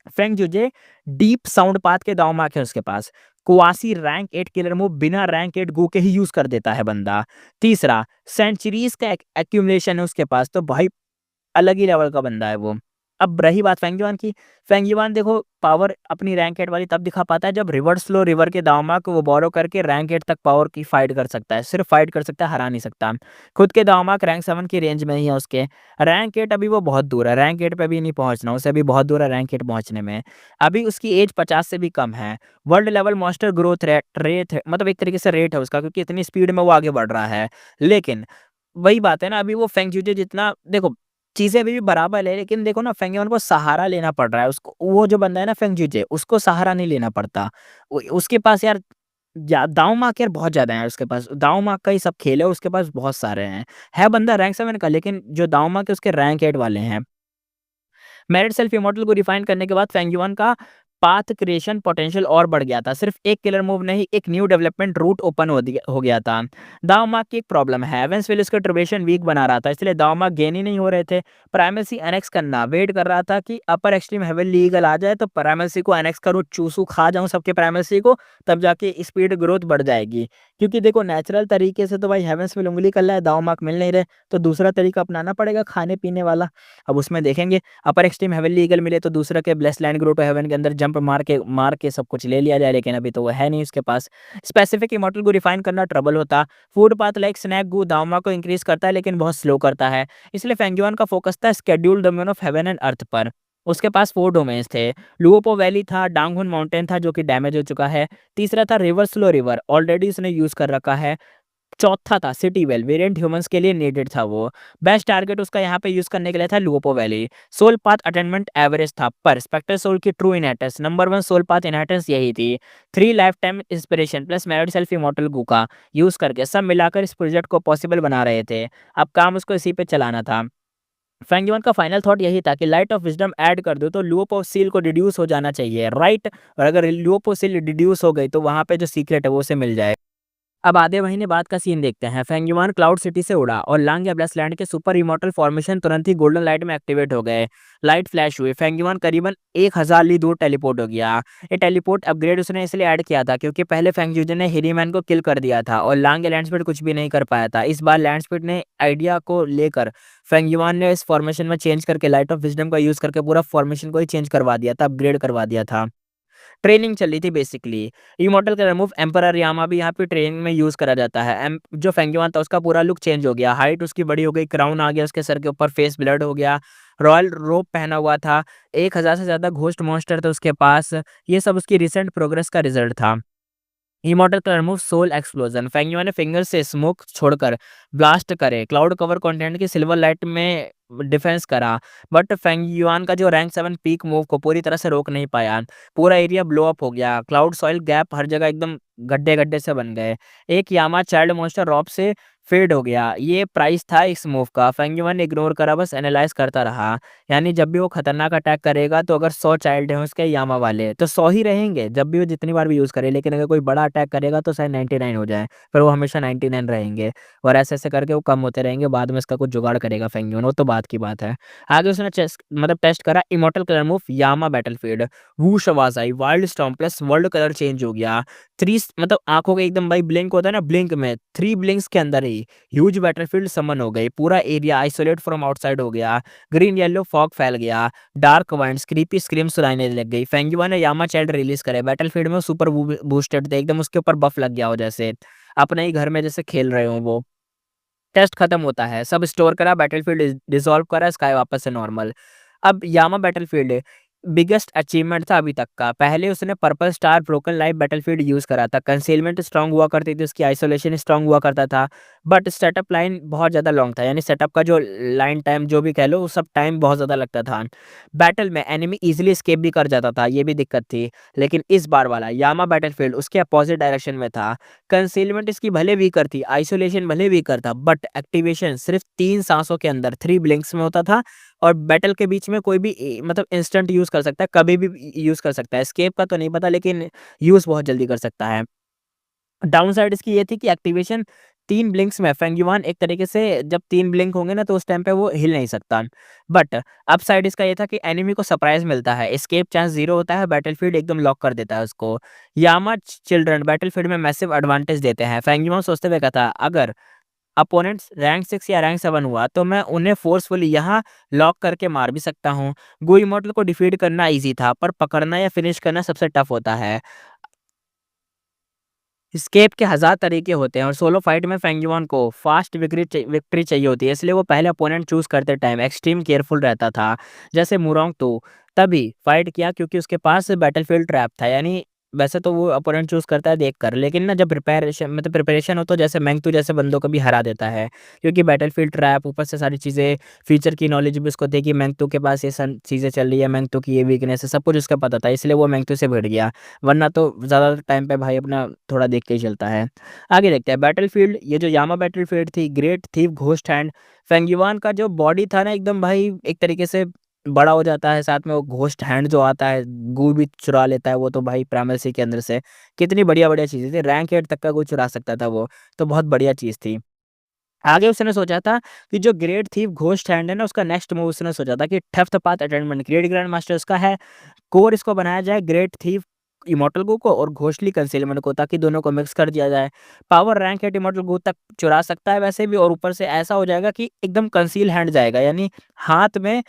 फेंगजूजे डीप साउंड पाथ के दांव-माक है उसके पास। क्वासी रैंक 8 किलर मूव बिना रैंक 8 गू के ही यूज़ कर देता है बंदा। तीसरा, सेंचुरीज़ का एक्यूमुलेशन है उसके पास, तो भाई अलग ही लेवल का बंदा है वो। अब रही बात फेंगयुआन की, फेंगयुआन देखो पावर अपनी रैंक 8 वाली तब दिखा पाता है जब रिवर्स फ्लो रिवर के दांव को वो बोरो करके रैंक 8 तक पावर की फाइट कर सकता है। सिर्फ फाइट कर सकता है, हरा नहीं सकता। खुद के दांव रैंक 7 की रेंज में ही है उसके। रैंक 8 अभी वो बहुत दूर है, रैंक 8 पे भी नहीं पहुँचना, उसे अभी बहुत दूर है रैंक 8 पहुँचने में। अभी उसकी एज 50 से भी कम है। World level monster growth rate है मतलब एक तरीके से रेट है उसका, क्योंकि इतनी स्पीड में वो आगे बढ़ रहा है। लेकिन वही बात है ना, अभी वो फेंगजूजे जितना देखो चीज़ें अभी भी बराबर है, लेकिन देखो ना फेंगयुआन को सहारा लेना पड़ रहा है उसको। वो जो बंदा है ना फेंगजूजे, उसको सहारा नहीं लेना पड़ता। उसके पास यार दाँव-माक यार बहुत ज़्यादा है उसके पास। दाँव-माक का ही सब खेल है, उसके पास बहुत सारे हैं। है बंदा रैंक 7 का, लेकिन जो दाँव-माक है उसके रैंक 8 वाले हैं। मैरिड सेल्फ इमॉर्टल को रिफाइन करने के बाद फेंगयुआन का पाथ क्रिएशन पोटेंशियल और बढ़ गया था। सिर्फ एक किलर मूव नहीं, एक न्यू डेवलपमेंट रूट ओपन हो गया था। दावमार्क की एक प्रॉब्लम है, एवेंसविल इसका ट्रिब्यूशन वीक बना रहा था, इसलिए दावमार्क गेन ही नहीं हो रहे थे। प्राइमेसी एनेक्स करना वेट कर रहा था कि अपर एक्सट्रीम हेवन लीगल आ जाए तो प्राइमेसी को एनेक्स करूँ, चूसू खा जाऊँ सबके प्राइमेसी को, तब जाके स्पीड ग्रोथ बढ़ जाएगी। क्योंकि देखो नेचुरल तरीके से तो भाई हेवेंसविल उंगली कर रहा है, दावमार्क मिल नहीं रहे, तो दूसरा तरीका अपनाना पड़ेगा खाने पीने वाला। अब उसमें देखेंगे अपर एक्सट्रीम हेवनली ईगल मिले तो दूसरा के blessed land grow to heaven के अंदर जंप मार के सब कुछ ले लिया जाए, लेकिन अभी तो वो है नहीं उसके पास। स्पेसिफिक इमॉर्टल को रिफाइन करना ट्रबल होता। फूड पाथ लाइक स्नैक गू दावमा को इंक्रीज करता है लेकिन बहुत स्लो करता है, इसलिए फेंगयुआन का फोकस था schedule domain of heaven and earth पर। उसके पास 4 डोमेन्स थे। लुओपो वैली था, डांगहुन माउंटेन था जो कि डैमेज हो चुका है। तीसरा था रिवर स्लो रिवर, ऑलरेडी उसने यूज कर रखा है। चौथा था सिटी वेल, वेरिएंट ह्यूमंस के लिए नीडेड था वो। बेस्ट टारगेट उसका यहाँ पे यूज करने के लिए था Luopo valley. Soul path attainment average था, पर स्पेक्टर सोल की true inheritance number 1 soul path inheritance यही थी। 3 lifetime inspiration plus married self immortal Gu का यूज करके सब मिलाकर इस प्रोजेक्ट को पॉसिबल बना रहे थे। अब काम उसको इसी पे चलाना था। फेंगयुआन का फाइनल थॉट यही था कि लाइट ऑफ विजडम ऐड कर दो तो लुओपो सील को डिड्यूस हो जाना चाहिए, राइट। और अगर लुओपो सील डिड्यूस हो गई तो वहां पे जो सीक्रेट है वो उसे मिल जाए। अब आधे महीने बाद का सीन देखते हैं। फेंगयुआन क्लाउड सिटी से उड़ा और लांग एब्लास लैंड के सुपर इमॉर्टल फॉर्मेशन तुरंत ही गोल्डन लाइट में एक्टिवेट हो गए। लाइट फ्लैश हुई, फेंगयुआन करीबन 1000 ली दूर टेलीपोर्ट हो गया। ये टेलीपोर्ट अपग्रेड उसने इसलिए ऐड किया था क्योंकि पहले फेंगयुजन ने हिरीमैन को किल कर दिया था और लांग लैंडस्पीड कुछ भी नहीं कर पाया था। इस बार लैंडस्पीड ने आइडिया को लेकर फेंगयुआन ने इस फॉर्मेशन में चेंज करके लाइट ऑफ विजडम का यूज करके पूरा फॉर्मेशन को ही चेंज करवा दिया था, अपग्रेड करवा दिया था। ट्रेनिंग चल रही थी बेसिकली। इमॉर्टल का रिमूव एम्परर यामा भी यहाँ पे ट्रेनिंग में यूज़ करा जाता है। जो फेंगयुआन था उसका पूरा लुक चेंज हो गया, हाइट उसकी बड़ी हो गई, क्राउन आ गया उसके सर के ऊपर, फेस ब्लड हो गया, रॉयल रोब पहना हुआ था, 1000 से ज़्यादा घोस्ट मॉन्स्टर थे उसके पास। ये सब उसकी रिसेंट प्रोग्रेस का रिजल्ट था। इमॉर्टल का रिमूव सोल एक्सप्लोजन, फेंगयुआन ने फिंगर से स्मोक छोड़कर ब्लास्ट करे, क्लाउड कवर कंटेंट की सिल्वर लाइट में डिफेंस करा, बट फेंगयुआन का जो रैंक 7 पीक मूव को पूरी तरह से रोक नहीं पाया। पूरा एरिया ब्लो अप हो गया, क्लाउड सॉइल गैप हर जगह एकदम गड्ढे गड्ढे से बन गए। एक यामा चाइल्ड मॉन्स्टर रॉब से फेड हो गया। ये प्राइस था इस मूव का। फेंगयुआन ने इग्नोर करा, बस एनालाइज करता रहा। यानी जब भी वो खतरनाक अटैक करेगा तो अगर 100 चाइल्ड हैं उसके यामा वाले तो 100 ही रहेंगे जब भी वो जितनी बार भी यूज़ करे, लेकिन अगर कोई बड़ा अटैक करेगा तो शायद 99 हो जाए, पर वो हमेशा 99 रहेंगे और ऐसे-ऐसे करके वो कम होते रहेंगे। बाद में इसका कुछ जुगाड़ करेगा फेंगयुआन, वो तो बात की बात है। आगे उसने टेस्ट करा immortal colour move Yama battlefield. Whoosh आवाज़ आई, wild storm plus world colour change हो गया। 3 मतलब आँखों के एकदम भाई ब्लिंक होता है ना, ब्लिंक में 3 ब्लिंक्स के अंदर ही ह्यूज बैटलफील्ड समन हो गई। पूरा एरिया आइसोलेट फ्रॉम आउटसाइड हो गया। ग्रीन येलो फॉग फैल गया। डार्क वाइंड्स क्रीपी स्क्रीम सुनाने लग गई। फेंगयुआन ने यामा चाइल्ड रिलीज करे। बैटलफील्ड में सुपर बूस्टेड थे, एकदम उसके ऊपर बफ लग गया हो जैसे अपने ही घर में जैसे खेल रहे हो वो। टेस्ट खत्म होता है, सब स्टोर करा, बैटलफील्ड डिसॉल्व करा, स्काई वापस से नॉर्मल। अब यामा बैटलफील्ड बिगेस्ट अचीवमेंट था अभी तक का। पहले उसने purple star broken life battlefield use करा था, कंसीलमेंट स्ट्रांग हुआ करती थी उसकी, आइसोलेशन स्ट्रांग हुआ करता था, बट सेटअप लाइन बहुत ज़्यादा लॉन्ग था, यानी सेटअप का जो लाइन टाइम जो भी कह लो, वो सब टाइम बहुत ज़्यादा लगता था। बैटल में एनिमी ईज़िली एस्केप भी कर जाता था, ये भी दिक्कत थी। लेकिन इस बार वाला यामा बैटलफील्ड उसके अपोज़िट डायरेक्शन में था। कंसीलमेंट इसकी भले वीकर थी, आइसोलेशन भले वीकर था, बट एक्टिवेशन सिर्फ़ 3 सांसों के अंदर 3 ब्लिंक्स में होता था और बैटल के बीच में कोई भी मतलब इंस्टेंट यूज़ कर सकता है, कभी भी यूज़ कर सकता है। एस्केप का तो नहीं पता, लेकिन यूज़ बहुत जल्दी कर सकता है। डाउन साइड इसकी ये थी कि एक्टिवेशन 3 ब्लिंक्स में फेंगयुआन एक तरीके से जब 3 ब्लिंक होंगे ना तो उस टाइम पे वो हिल नहीं सकता। बट अपसाइड इसका ये था कि एनिमी को सरप्राइज़ मिलता है, एस्केप चांस 0 होता है, बैटलफील्ड एकदम लॉक कर देता है उसको। यामा चिल्ड्रन बैटलफील्ड में मैसिव एडवांटेज देते हैं। फेंगयुआन सोचते हुए कहता, अगर अपोनेंट्स रैंक 6 या रैंक 7 हुआ तो मैं उन्हें फोर्सफुली यहाँ लॉक करके मार भी सकता हूँ। गू इमॉर्टल को डिफीट करना ईज़ी था, पर पकड़ना या फिनिश करना सबसे टफ होता है। एस्केप के हज़ार तरीके होते हैं और सोलो फाइट में फेंगयुआन को फास्ट विक्ट्री चाहिए होती है, इसलिए वो पहले अपोनेंट चूज़ करते टाइम एक्सट्रीम केयरफुल रहता था। जैसे मुरोंग तो तभी फाइट किया क्योंकि उसके पास बैटलफील्ड ट्रैप था, यानी वैसे तो वो अपोनेंट चूज़ करता है देखकर, लेकिन ना जब प्रिपरेशन हो तो जैसे मैंगतू जैसे बंदों को भी हरा देता है, क्योंकि बैटलफील्ड ट्रैप ऊपर से सारी चीज़ें, फीचर की नॉलेज भी उसको थी कि मैंगतू के पास ये सन चीज़ें चल रही है, मैंगतू की ये वीकनेस है, सब कुछ उसका पता था, इसलिए वो मैंगतू से भिड़ गया। वरना तो ज़्यादा टाइम पे भाई अपना थोड़ा देख के ही चलता है। आगे देखते हैं बैटलफील्ड, ये जो यामा बैटलफील्ड थी, ग्रेट थीव घोस्ट हैंड। फेंगयुआन का जो बॉडी था ना एकदम भाई एक तरीके से बड़ा हो जाता है, साथ में वो घोस्ट हैंड जो आता है, गू भी चुरा लेता है वो तो भाई प्राइमरी के अंदर से। कितनी बढ़िया-बढ़िया चीज़ें थी, रैंक 8 तक का कोई चुरा सकता था वो, तो बहुत बढ़िया चीज़ थी। आगे उसने सोचा था कि जो ग्रेट थीव घोस्ट हैंड है ना, उसका नेक्स्ट मूव उसने सोचा था कि theft path attainment, great grand master उसका है, कोर इसको बनाया जाए ग्रेट थीव इमॉर्टल गू को और घोस्टली कंसीलमेंट को, ताकि दोनों को मिक्स कर दिया जाए। पावर रैंक एट इमॉर्टल गू तक चुरा सकता है वैसे भी, और ऊपर से ऐसा हो जाएगा कि एकदम कंसील हैंड जाएगा, यानी हाथ में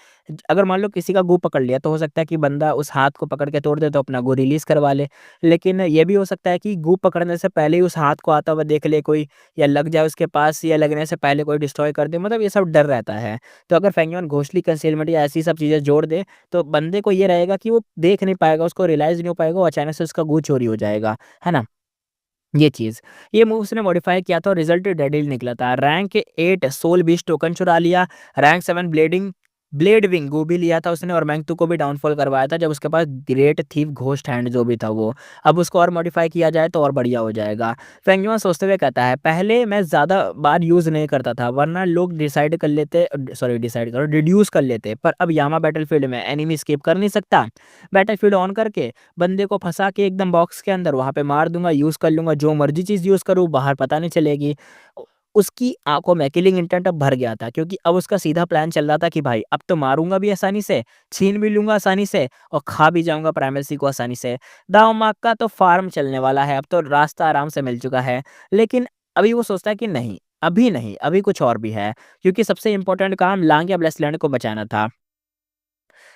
अगर मान लो किसी का गू पकड़ लिया तो हो सकता है कि बंदा उस हाथ को पकड़ के तोड़ दे तो अपना गू रिलीज करवा ले। लेकिन ये भी हो सकता है कि गू पकड़ने से पहले ही उस हाथ को आता हुआ देख ले कोई, या लग जाए उसके पास, या लगने से पहले कोई डिस्ट्रॉय कर दे, मतलब ये सब डर रहता है। तो अगर फेंगयुआन घोस्टली कंसीलमेंट या ऐसी सब चीज़ें जोड़ दे तो बंदे को ये रहेगा कि वो देख नहीं पाएगा, उसको रियलाइज़ नहीं हो पाएगा, वो अचानक से उसका गू चोरी हो जाएगा, है ना? ये चीज़, ये मूव उसने मॉडिफ़ाई किया था और रिज़ल्ट डेडली निकला था। रैंक 8 सोल बीस्ट टोकन चुरा लिया, रैंक 7 ब्लेडिंग ब्लेड विंग वो भी लिया था उसने और मैंगतू को भी डाउनफॉल करवाया था जब उसके पास ग्रेट थीफ घोस्ट हैंड जो भी था वो। अब उसको और मॉडिफाई किया जाए तो और बढ़िया हो जाएगा। फेंगयुआन सोचते हुए कहता है पहले मैं ज़्यादा बार यूज़ नहीं करता था वरना लोग डिसाइड कर लेते, सॉरी डिसाइड करो रिड्यूस कर लेते, पर अब यामा बैटलफील्ड में एनिमी स्केप कर नहीं सकता। बैटलफील्ड ऑन करके बंदे को फंसा के एकदम बॉक्स के अंदर वहाँ पे मार दूंगा, यूज़ कर लूंगा, जो मर्जी चीज़ यूज़ करूँ बाहर पता नहीं चलेगी। उसकी आंखों में किलिंग इंटेंट अब भर गया था क्योंकि अब उसका सीधा प्लान चल रहा था कि भाई अब तो मारूंगा भी आसानी से, छीन भी लूंगा आसानी से और खा भी जाऊंगा प्राइमेसी को आसानी से। दाऊमाक का तो फार्म चलने वाला है, अब तो रास्ता आराम से मिल चुका है। लेकिन अभी वो सोचता है कि नहीं, अभी नहीं, अभी कुछ और भी है क्योंकि सबसे इंपॉर्टेंट काम लांग या ब्लेसलैंड को बचाना था।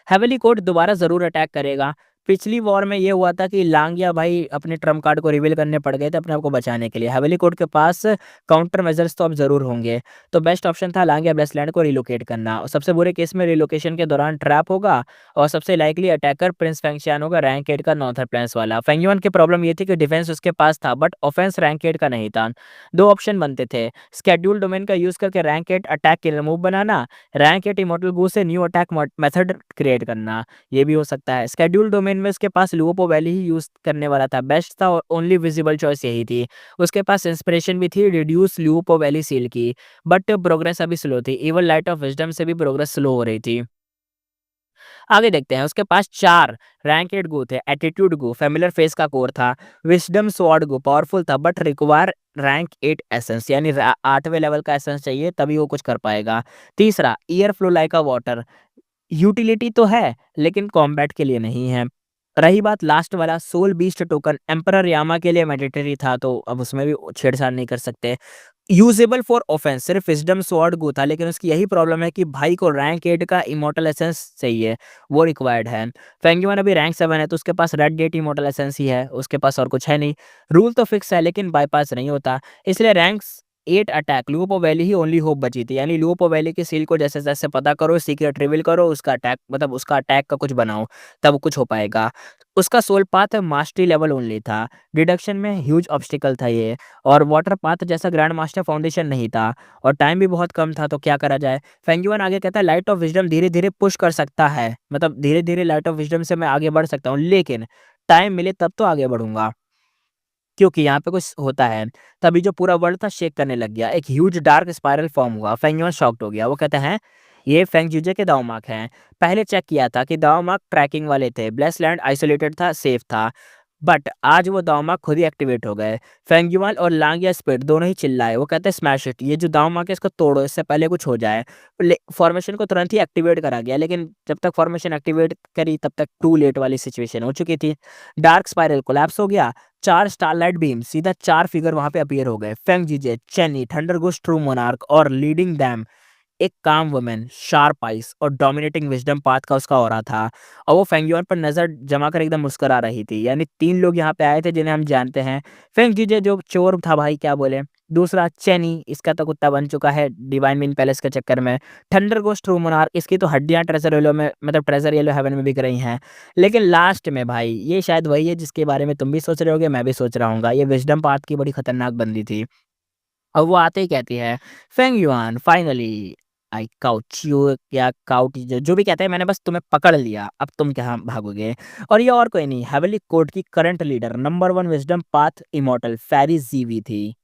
हेवली कोर्ट दोबारा ज़रूर अटैक करेगा। पिछली वॉर में ये हुआ था कि लांगिया भाई अपने ट्रम्प कार्ड को रिवील करने पड़ गए थे अपने आप को बचाने के लिए। हेवली कोर्ट के पास काउंटर मेजर्स तो अब ज़रूर होंगे। तो बेस्ट ऑप्शन था लांगिया ब्लेसलैंड को रिलोकेट करना और सबसे बुरे केस में रिलोकेशन के दौरान ट्रैप होगा और सबसे लाइकली अटैकर प्रिंस फेंगशियान होगा, रैंक 8 का नॉर्थर प्लेन्स वाला। फेंगयुआन की प्रॉब्लम ये थी कि डिफेंस उसके पास था बट ऑफेंस रैंक 8 का नहीं था। दो ऑप्शन बनते थे, स्केड्यूल डोमेन का यूज़ करके रैंक 8 अटैक के लिए मूव बनाना, रैंक 8 इमॉर्टल गू से न्यू अटैक मेथड क्रिएट करना। ये भी हो सकता है। शेड्यूल डोमेन में उसके पास लुओपो वैली ही यूज़ करने वाला था, बेस्ट था और ओनली विजिबल चॉइस यही थी। उसके पास इंस्पिरेशन भी थी रिड्यूस लुओपो वैली सील की, बट प्रोग्रेस अभी स्लो थी। इवन लाइट ऑफ विजडम से भी प्रोग्रेस स्लो हो रही थी। आगे देखते हैं, उसके पास 4 रैंक 8 गो थे। एटीट्यूड गो फेमिलियर फेस का कोर था। विजडम स्वॉर्ड गो पावरफुल था बट रिक्वायर रैंक 8 एसेंस, यानी 8वें लेवल का एसेंस चाहिए तभी वो कुछ कर पाएगा। तीसरा ईयर फ्लो लाइक अ वाटर, यूटिलिटी तो है लेकिन कॉम्बैट के लिए नहीं है। रही बात लास्ट वाला सोल बीस्ट टोकन, एम्परर यामा के लिए मैंडेटरी था तो अब उसमें भी छेड़छाड़ नहीं कर सकते। यूजेबल फॉर ऑफेंस सिर्फ विजडम स्वॉर्ड गो था लेकिन उसकी यही प्रॉब्लम है कि भाई को रैंक 8 का इमोर्टल एसेंस चाहिए, वो रिक्वायर्ड है। फेंगयुआन अभी रैंक 7 है तो उसके पास रेड गेट इमोर्टल एसेंस ही है, उसके पास और कुछ है नहीं। रूल तो फिक्स है लेकिन बाईपास नहीं होता, इसलिए रैंक्स 8 अटैक लुओपो वैली ही ओनली होप बची थी। यानी लुओपो वैली की सील को जैसे जैसे पता करो, सीक्रेट रिवील करो, उसका अटैक मतलब उसका अटैक का कुछ बनाओ तब कुछ हो पाएगा। उसका soul path mastery level only था, डिडक्शन में ह्यूज ऑब्स्टिकल था ये, और वाटर पाथ जैसा ग्रैंड मास्टर फाउंडेशन नहीं था और टाइम भी बहुत कम था, तो क्या करा जाए। फेंगयुआन आगे कहता है लाइट ऑफ विजडम धीरे धीरे पुश कर सकता है, मतलब धीरे धीरे लाइट ऑफ विजडम से मैं आगे बढ़ सकता हूँ लेकिन टाइम मिले तब तो आगे बढ़ूंगा क्योंकि यहाँ पे कुछ होता है। तभी जो पूरा वर्ल्ड था शेक करने लग गया, एक ह्यूज डार्क स्पाइरल फॉर्म हुआ। फेंगयुआन शॉक्ड हो गया, वो कहते हैं ये फेंगजुजे के दाव मार्क हैं। पहले चेक किया था कि दाव मार्क ट्रैकिंग वाले थे, ब्लेसलैंड आइसोलेटेड था, सेफ था, बट आज वो दाव मार्क खुद ही एक्टिवेट हो गए। फेंगयुआन और लांग या स्पिड दोनों ही चिल्लाए, वो कहते हैं स्मैश इट, ये जो दाव मार्क है इसको तोड़ो, इससे पहले कुछ हो जाए। फॉर्मेशन को तुरंत ही एक्टिवेट करा गया लेकिन जब तक फॉर्मेशन एक्टिवेट करी तब तक टू लेट वाली सिचुएशन हो चुकी थी। डार्क स्पाइरल कोलैप्स हो गया, 4 स्टारलाइट बीम सीधा 4 फिगर वहां पे अपीयर हो गए। फेंग जीजे, चेनी, थंडर गोस्ट ट्रू मोनार्क और लीडिंग दैम एक काम वुमेन, शार्प आइस और डोमिनेटिंग विजडम पाथ का उसका ऑरा था। और वो फेंगयुआन पर नजर जमा कर एकदम मुस्कुरा रही थी। यानी 3 लोग यहाँ पे आए थे जिन्हें हम जानते हैं। फेंग जीजे जो चोर था भाई क्या बोले, दूसरा चेनी, इसका तो कुत्ता बन चुका है डिवाइन मिन पैलेस के चक्कर में। थंडर गोस्ट ट्रू मोनार्क, इसकी तो हड्डियां ट्रेजर येलो में मतलब ट्रेजर येलो हेवन में बिक रही हैं। लेकिन लास्ट में भाई ये शायद वही है जिसके बारे में तुम भी सोच रहे होगे, मैं भी सोच रहा हूँ, ये विजडम पाथ की बड़ी खतरनाक बंदी थी। और वो आते ही कहती है फेंगयुआन फाइनली आई काउच यू, या काउट जो भी कहते हैं, मैंने बस तुम्हें पकड़ लिया, अब तुम कहाँ भागोगे। और ये और कोई नहीं, हेवली कोर्ट की current leader number 1 wisdom path immortal fairy जीवी थी।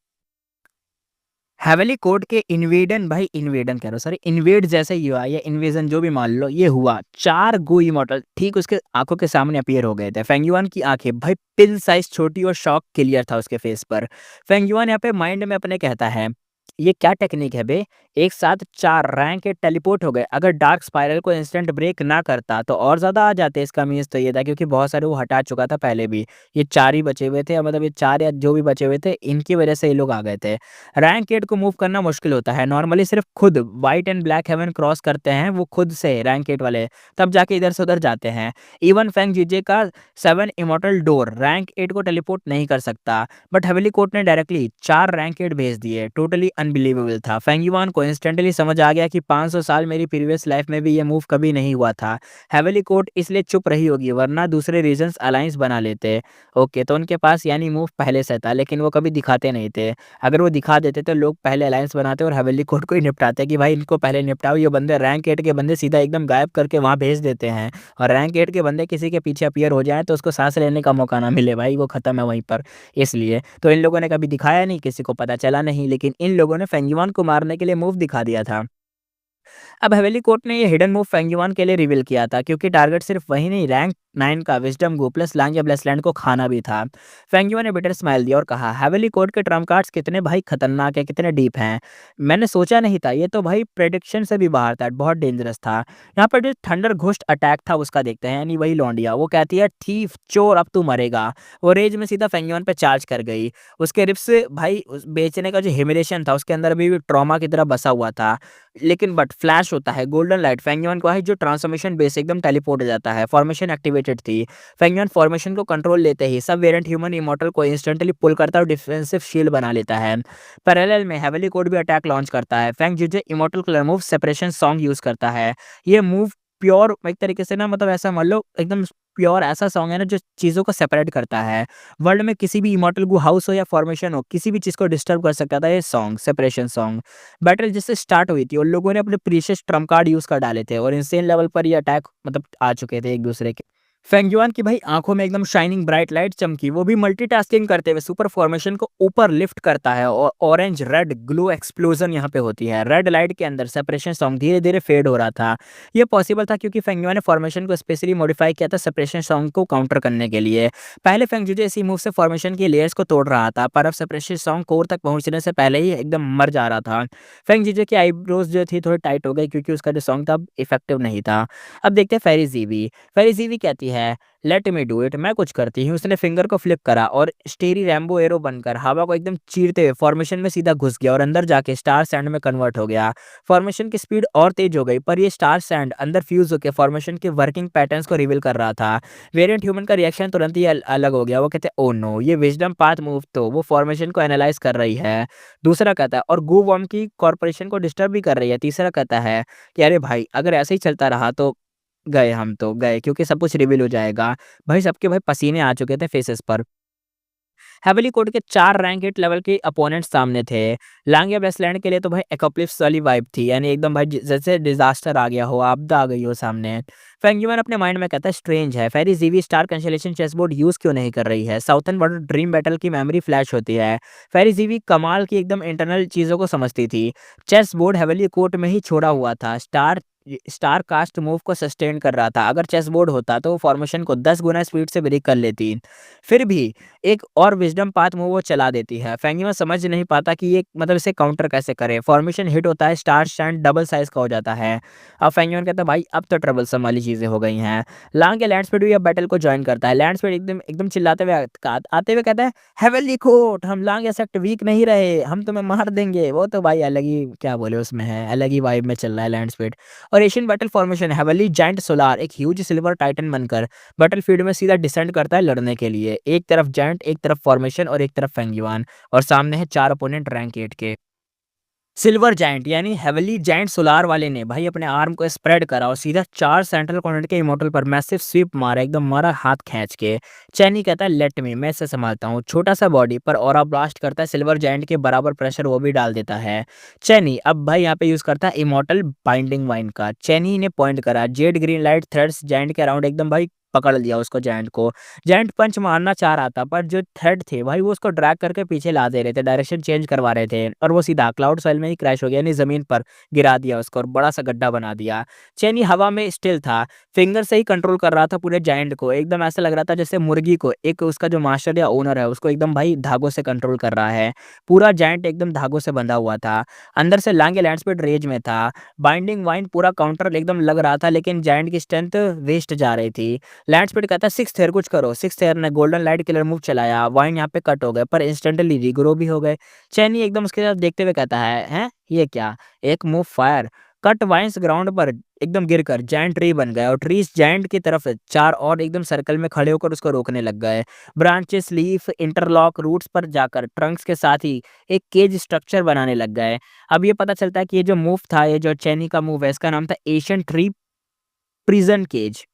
हेवली कोर्ट के इन्वेडन भाई, इन्वेडन कह रहा हूँ सॉरी, इन्वेड जैसे ही हुआ या इन्वेजन जो भी मान लो ये हुआ, 4 गो इमोर्टल ठीक उसके आंखों के सामने अपीयर हो गए थे। फेंगयुआन की आंखें भाई पिन साइज छोटी और शॉक क्लियर था उसके फेस पर। फेंगयुआन यहाँ पे माइंड में अपने कहता है ये क्या टेक्निक है बे, एक साथ 4 रैंक के टेलीपोर्ट हो गए, अगर डार्क स्पाइरल को इंस्टेंट ब्रेक ना करता तो और ज्यादा आ जाते। इसका मीन्स तो ये था क्योंकि बहुत सारे वो हटा चुका था पहले भी, ये 4 ही बचे हुए थे, मतलब ये 4 या जो भी बचे हुए थे इनकी वजह से ये लोग आ गए थे। रैंक 8 को मूव करना मुश्किल होता है, नॉर्मली सिर्फ खुद white and black heaven cross करते हैं वो खुद से रैंक 8 वाले, तब जाके इधर से उधर जाते हैं। इवन फैंग जीजे का 7 इमोर्टल डोर रैंक 8 को टेलीपोर्ट नहीं कर सकता, बट हेवली कोर्ट ने डायरेक्टली 4 रैंक 8 भेज दिए, टोटली अनबिलीवेबल था। फेंग युआन को इंस्टेंटली समझ आ गया कि 500 साल मेरी प्रीवियस लाइफ में भी ये मूव कभी नहीं हुआ था। हेवेली कोर्ट इसलिए चुप रही होगी, वरना दूसरे रीजन्स अलायंस बना लेते। ओके, तो उनके पास यानी मूव पहले से था, लेकिन वो कभी दिखाते नहीं थे। अगर वो दिखा देते तो लोग पहले अलायंस बनाते और हवेली कोर्ट को ही निपटाते कि भाई इनको पहले निपटाओ। ये बंदे रैंक 8 के बंदे सीधा एकदम गायब करके वहाँ भेज देते हैं, और रैंक 8 के बंदे किसी के पीछे अपीयर हो जाए तो उसको सांस लेने का मौका ना मिले, भाई वो खत्म है वहीं पर। इसलिए तो इन लोगों ने कभी दिखाया नहीं, किसी को पता चला नहीं, लेकिन इन लोगों ने फेंग युआन को मारने के लिए मूव दिखा दिया था। अब हवेली कोर्ट ने ये हिडन मूव फेंग युआन के लिए रिवील किया था, क्योंकि टारगेट सिर्फ वही नहीं, रैंक 9 का विजडम गो प्लस लांग या ब्लेसलैंड को खाना भी था। फेंग युआन ने बिटर स्माइल दिया और कहा, हवेली कोर्ट के ट्रम्प कार्ड्स कितने भाई खतरनाक है, कितने डीप हैं। मैंने सोचा नहीं था, ये तो भाई प्रेडिक्शन से भी बाहर था, बहुत डेंजरस था। यहाँ पर जो थंडर घोस्ट अटैक था उसका देखते हैं, यानी वही लौंडिया। वो कहती है, थीफ चोर अब तू मरेगा। वो रेज में सीधा फेंग युआन पे चार्ज कर गई। उसके रिप्स भाई बेचने का जो ह्यूमिलेशन था उसके अंदर भी ट्रॉमा की तरह बसा हुआ था। लेकिन बट फ्लैश होता है गोल्डन लाइट, फेंग युआन को है जो ट्रांसफॉर्मेशन बेस एकदम टेलीपोर्ट हो जाता है। फॉर्मेशन एक्टिवेटेड थी। फेंग युआन फॉर्मेशन को कंट्रोल लेते ही सब वेरिएंट ह्यूमन इमॉर्टल को इंस्टेंटली पुल करता है और डिफेंसिव शील्ड बना लेता है। पैरेलल में हेवेली कोड भी अटैक लॉन्च करता है। फेंग जीजे immortal colour move separation song use करता है। ये मूव प्योर एक तरीके से ना, मतलब ऐसा मान लो एकदम प्योर ऐसा सॉन्ग है ना जो चीज़ों को सेपरेट करता है। वर्ल्ड में किसी भी इमॉर्टल गो हाउस हो या फॉर्मेशन हो, किसी भी चीज़ को डिस्टर्ब कर सकता था ये सॉन्ग, सेपरेशन सॉन्ग। बैटल जिससे स्टार्ट हुई थी और लोगों ने अपने प्रीशियस ट्रम्प कार्ड यूज़ कर डाले थे और इंसेन लेवल पर ये अटैक मतलब आ चुके थे एक दूसरे के। फेंगयुआन की भाई आंखों में एकदम शाइनिंग ब्राइट लाइट चमकी, वो भी मल्टीटास्किंग करते हुए सुपर फॉर्मेशन को ऊपर लिफ्ट करता है और ऑरेंज रेड ग्लो एक्सप्लोजन यहाँ पे होती है। रेड लाइट के अंदर सेपरेशन सॉन्ग धीरे धीरे फेड हो रहा था। ये पॉसिबल था क्योंकि फेंगयुआन ने फॉर्मेशन को स्पेशली मॉडिफाई किया था सेपरेशन सॉन्ग को काउंटर करने के लिए। पहले फेंगजुजे इसी मूव से फॉर्मेशन की लेयर्स को तोड़ रहा था, पर अब सेपरेशन सॉन्ग कोर तक पहुंचने से पहले ही एकदम मर जा रहा था। फेंगजुजे की आईब्रोज जो थी थोड़ी टाइट हो गई क्योंकि उसका जो सॉन्ग था इफेक्टिव नहीं था। अब देखते हैं फेरी जीवी। फेरी जीवी कहती है, लेट मी डू इट, मैं कुछ करती हूँ। उसने फिंगर को फ्लिप करा और स्टेरी रैम्बो एरो बनकर हवा को एकदम चीरते हुए फॉर्मेशन में सीधा घुस गया और अंदर जाके स्टार सैंड में कन्वर्ट हो गया। फॉर्मेशन की स्पीड और तेज हो गई, पर ये स्टार सैंड अंदर फ्यूज होकर फॉर्मेशन के वर्किंग पैटर्न्स को रिवील कर रहा था। वेरिएंट ह्यूमन का रिएक्शन तुरंत ही अलग हो गया। वो कहते हैं, ओ नो, ये विजडम पाथ मूव तो वो फॉर्मेशन को एनालाइज कर रही है। दूसरा कहता है, और गो वॉर्म की कॉर्पोरेशन को डिस्टर्ब भी कर रही है। तीसरा कहता है कि अरे भाई अगर ऐसे ही चलता रहा तो गए, हम तो गए, क्योंकि सब कुछ रिवील हो जाएगा। भाई सबके भाई पसीने आ चुके थे फेसेस पर। हेवेली कोड के 4 रैंक 8 लेवल के अपोनेंट्स सामने थे। लांग ब्रेसलैंड के लिए तो भाई एपोकलिप्स वाली वाइब थी, यानी एकदम भाई जैसे डिजास्टर आ गया हो, आपदा आ गई हो सामने। फेंगयुआन अपने माइंड में कहता है, स्ट्रेंज है, फेरी जीवी स्टार कंसोलेशन चेसबोर्ड यूज क्यों नहीं कर रही है। साउथर्न बॉर्डर ड्रीम बैटल की मेमोरी फ्लैश होती है। फेरी जीवी कमाल की एकदम इंटरनल चीजों को समझती थी। चेस बोर्ड हेवेली कोर्ट में ही छोड़ा हुआ था। स्टार कास्ट मूव को सस्टेन कर रहा था। अगर चेस बोर्ड होता तो वो फॉर्मेशन को 10 गुना स्पीड से ब्रेक कर लेती। फिर भी एक और विजडम पाथ मूव वो चला देती है। फेंगयुआन समझ नहीं पाता कि ये मतलब इसे काउंटर कैसे करे। फॉर्मेशन हिट होता है, स्टार स्टैंड डबल साइज का हो जाता है। अब फेंगयुआन कहता है, भाई अब तो ट्रबलसम वाली चीजें हो गई हैं। लांग के लैंड स्पीड भी अब बैटल को ज्वाइन करता है। लैंड स्पीड एकदम एकदम चिल्लाते हुए आते हुए कहता है, हेवेली कोर्ट, हम लांग एसेक्ट वीक नहीं रहे, हम तुम्हें मार देंगे। वो तो भाई अलग ही क्या बोले उसमें है, अलग ही वाइब में चल रहा है लैंड स्पीड। और Asian battle formation हेवेली giant solar एक ह्यूज सिल्वर टाइटन बनकर बैटलफील्ड में सीधा डिसेंड करता है लड़ने के लिए। एक तरफ जायंट, एक तरफ फॉर्मेशन और एक तरफ फेंगयुआन, और सामने है 4 अपोनेंट रैंक 8 के। सिल्वर जायंट यानी हेवली जायंट सोलार वाले ने भाई अपने आर्म को स्प्रेड करा और सीधा 4 सेंट्रल कॉर्नर के इमोर्टल पर मैसिव स्वीप मारा, एकदम मारा हाथ खींच के। चैनी कहता है, लेट मी, मैं इसे संभालता हूँ। छोटा सा बॉडी पर ऑरा ब्लास्ट करता है, सिल्वर जायंट के बराबर प्रेशर वो भी डाल देता है। चैनी अब भाई यहाँ पे यूज करता है इमोर्टल बाइंडिंग वाइन का। चैनी ने पॉइंट करा, Z green light threads giant के अराउंड एकदम भाई पकड़ लिया उसको जायंट को। जायंट पंच मारना चाह रहा था, पर जो थ्रेड थे भाई वो उसको ड्रैग करके पीछे ला दे रहे थे, डायरेक्शन चेंज करवा रहे थे, और वो सीधा क्लाउड सॉइल में ही क्रैश हो गया, यानी जमीन पर गिरा दिया उसको और बड़ा सा गड्ढा बना दिया। चेनी हवा में स्टिल था, फिंगर से ही कंट्रोल कर रहा था पूरे जायंट को। एकदम ऐसा लग रहा था जैसे मुर्गी को एक उसका जो मास्टर या ओनर है उसको एकदम भाई धागों से कंट्रोल कर रहा है। पूरा जायंट एकदम धागों से बंधा हुआ था। अंदर से लांगे लैंडस्पीड रेज में था। बाइंडिंग वाइन पूरा काउंटर एकदम लग रहा था, लेकिन जायंट की स्ट्रेंथ वेस्ट जा रही थी। लैंड स्पीड कहता है, सिक्स हेयर कुछ करो। सिक्स हेयर ने गोल्डन लाइट किलर मूव चलाया, वाइन यहाँ पे कट हो गए पर इंस्टेंटली रिग्रो भी हो गए। चैनी एकदम उसके साथ देखते हुए कहता है, हैं ये क्या, एक move fire, cut vines ground पर एकदम गिरकर जायंट ट्री बन गया और ट्रीज जायंट की तरफ 4 और एकदम सर्कल में खड़े होकर उसको रोकने लग गए। ब्रांचेस, लीफ, इंटरलॉक रूट्स पर जाकर ट्रंक्स के साथ ही एक केज स्ट्रक्चर बनाने लग गए। अब ये पता चलता है कि ये जो मूव था, ये जो चेनी का मूव है, इसका नाम था Asian tree prison cage.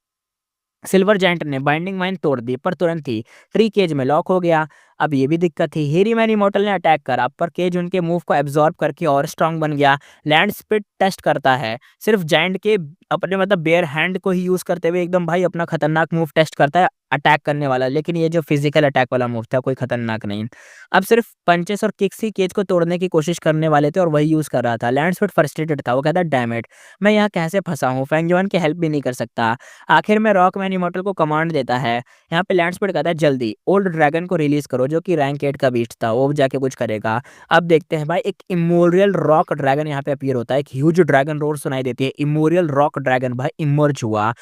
Silver giant ने बाइंडिंग वाइन तोड़ दी पर तुरंत ही ट्री केज में लॉक हो गया। अब ये भी दिक्कत थी, हेरी मैन इमॉर्टल ने अटैक करा पर केज उनके मूव को एब्जॉर्ब करके और स्ट्रांग बन गया। लैंड स्पीड टेस्ट करता है, सिर्फ जायंट के अपने मतलब बेयर हैंड को ही यूज करते हुए एकदम भाई अपना खतरनाक मूव टेस्ट करता है अटैक करने वाला, लेकिन ये जो फिजिकल अटैक वाला मूव था कोई खतरनाक नहीं। अब सिर्फ पंचेस और किक्स ही केज को तोड़ने की कोशिश करने वाले थे और वही यूज कर रहा था। लैंड स्पीड फ्रस्ट्रेटेड था, वो कहता डैम इट, मैं यहाँ कैसे फंसा हूँ, फैंगयुआन की हेल्प भी नहीं कर सकता। आखिर में रॉकमैन इमॉर्टल को कमांड देता है। यहाँ पे लैंडस्पीड कहता है जल्दी ओल्ड ड्रैगन को रिलीज करो, जो कि रैंक 8 का बीस्ट था, वो जाके कुछ करेगा। अब देखते हैं भाई, एक इमोरियल रॉक ड्रैगन यहाँ पे अपीयर होता है, एक ह्यूज ड्रैगन रोर सुनाई देती है। इमोरियल रॉक ड्रैगन भाई इमर्ज हुआ,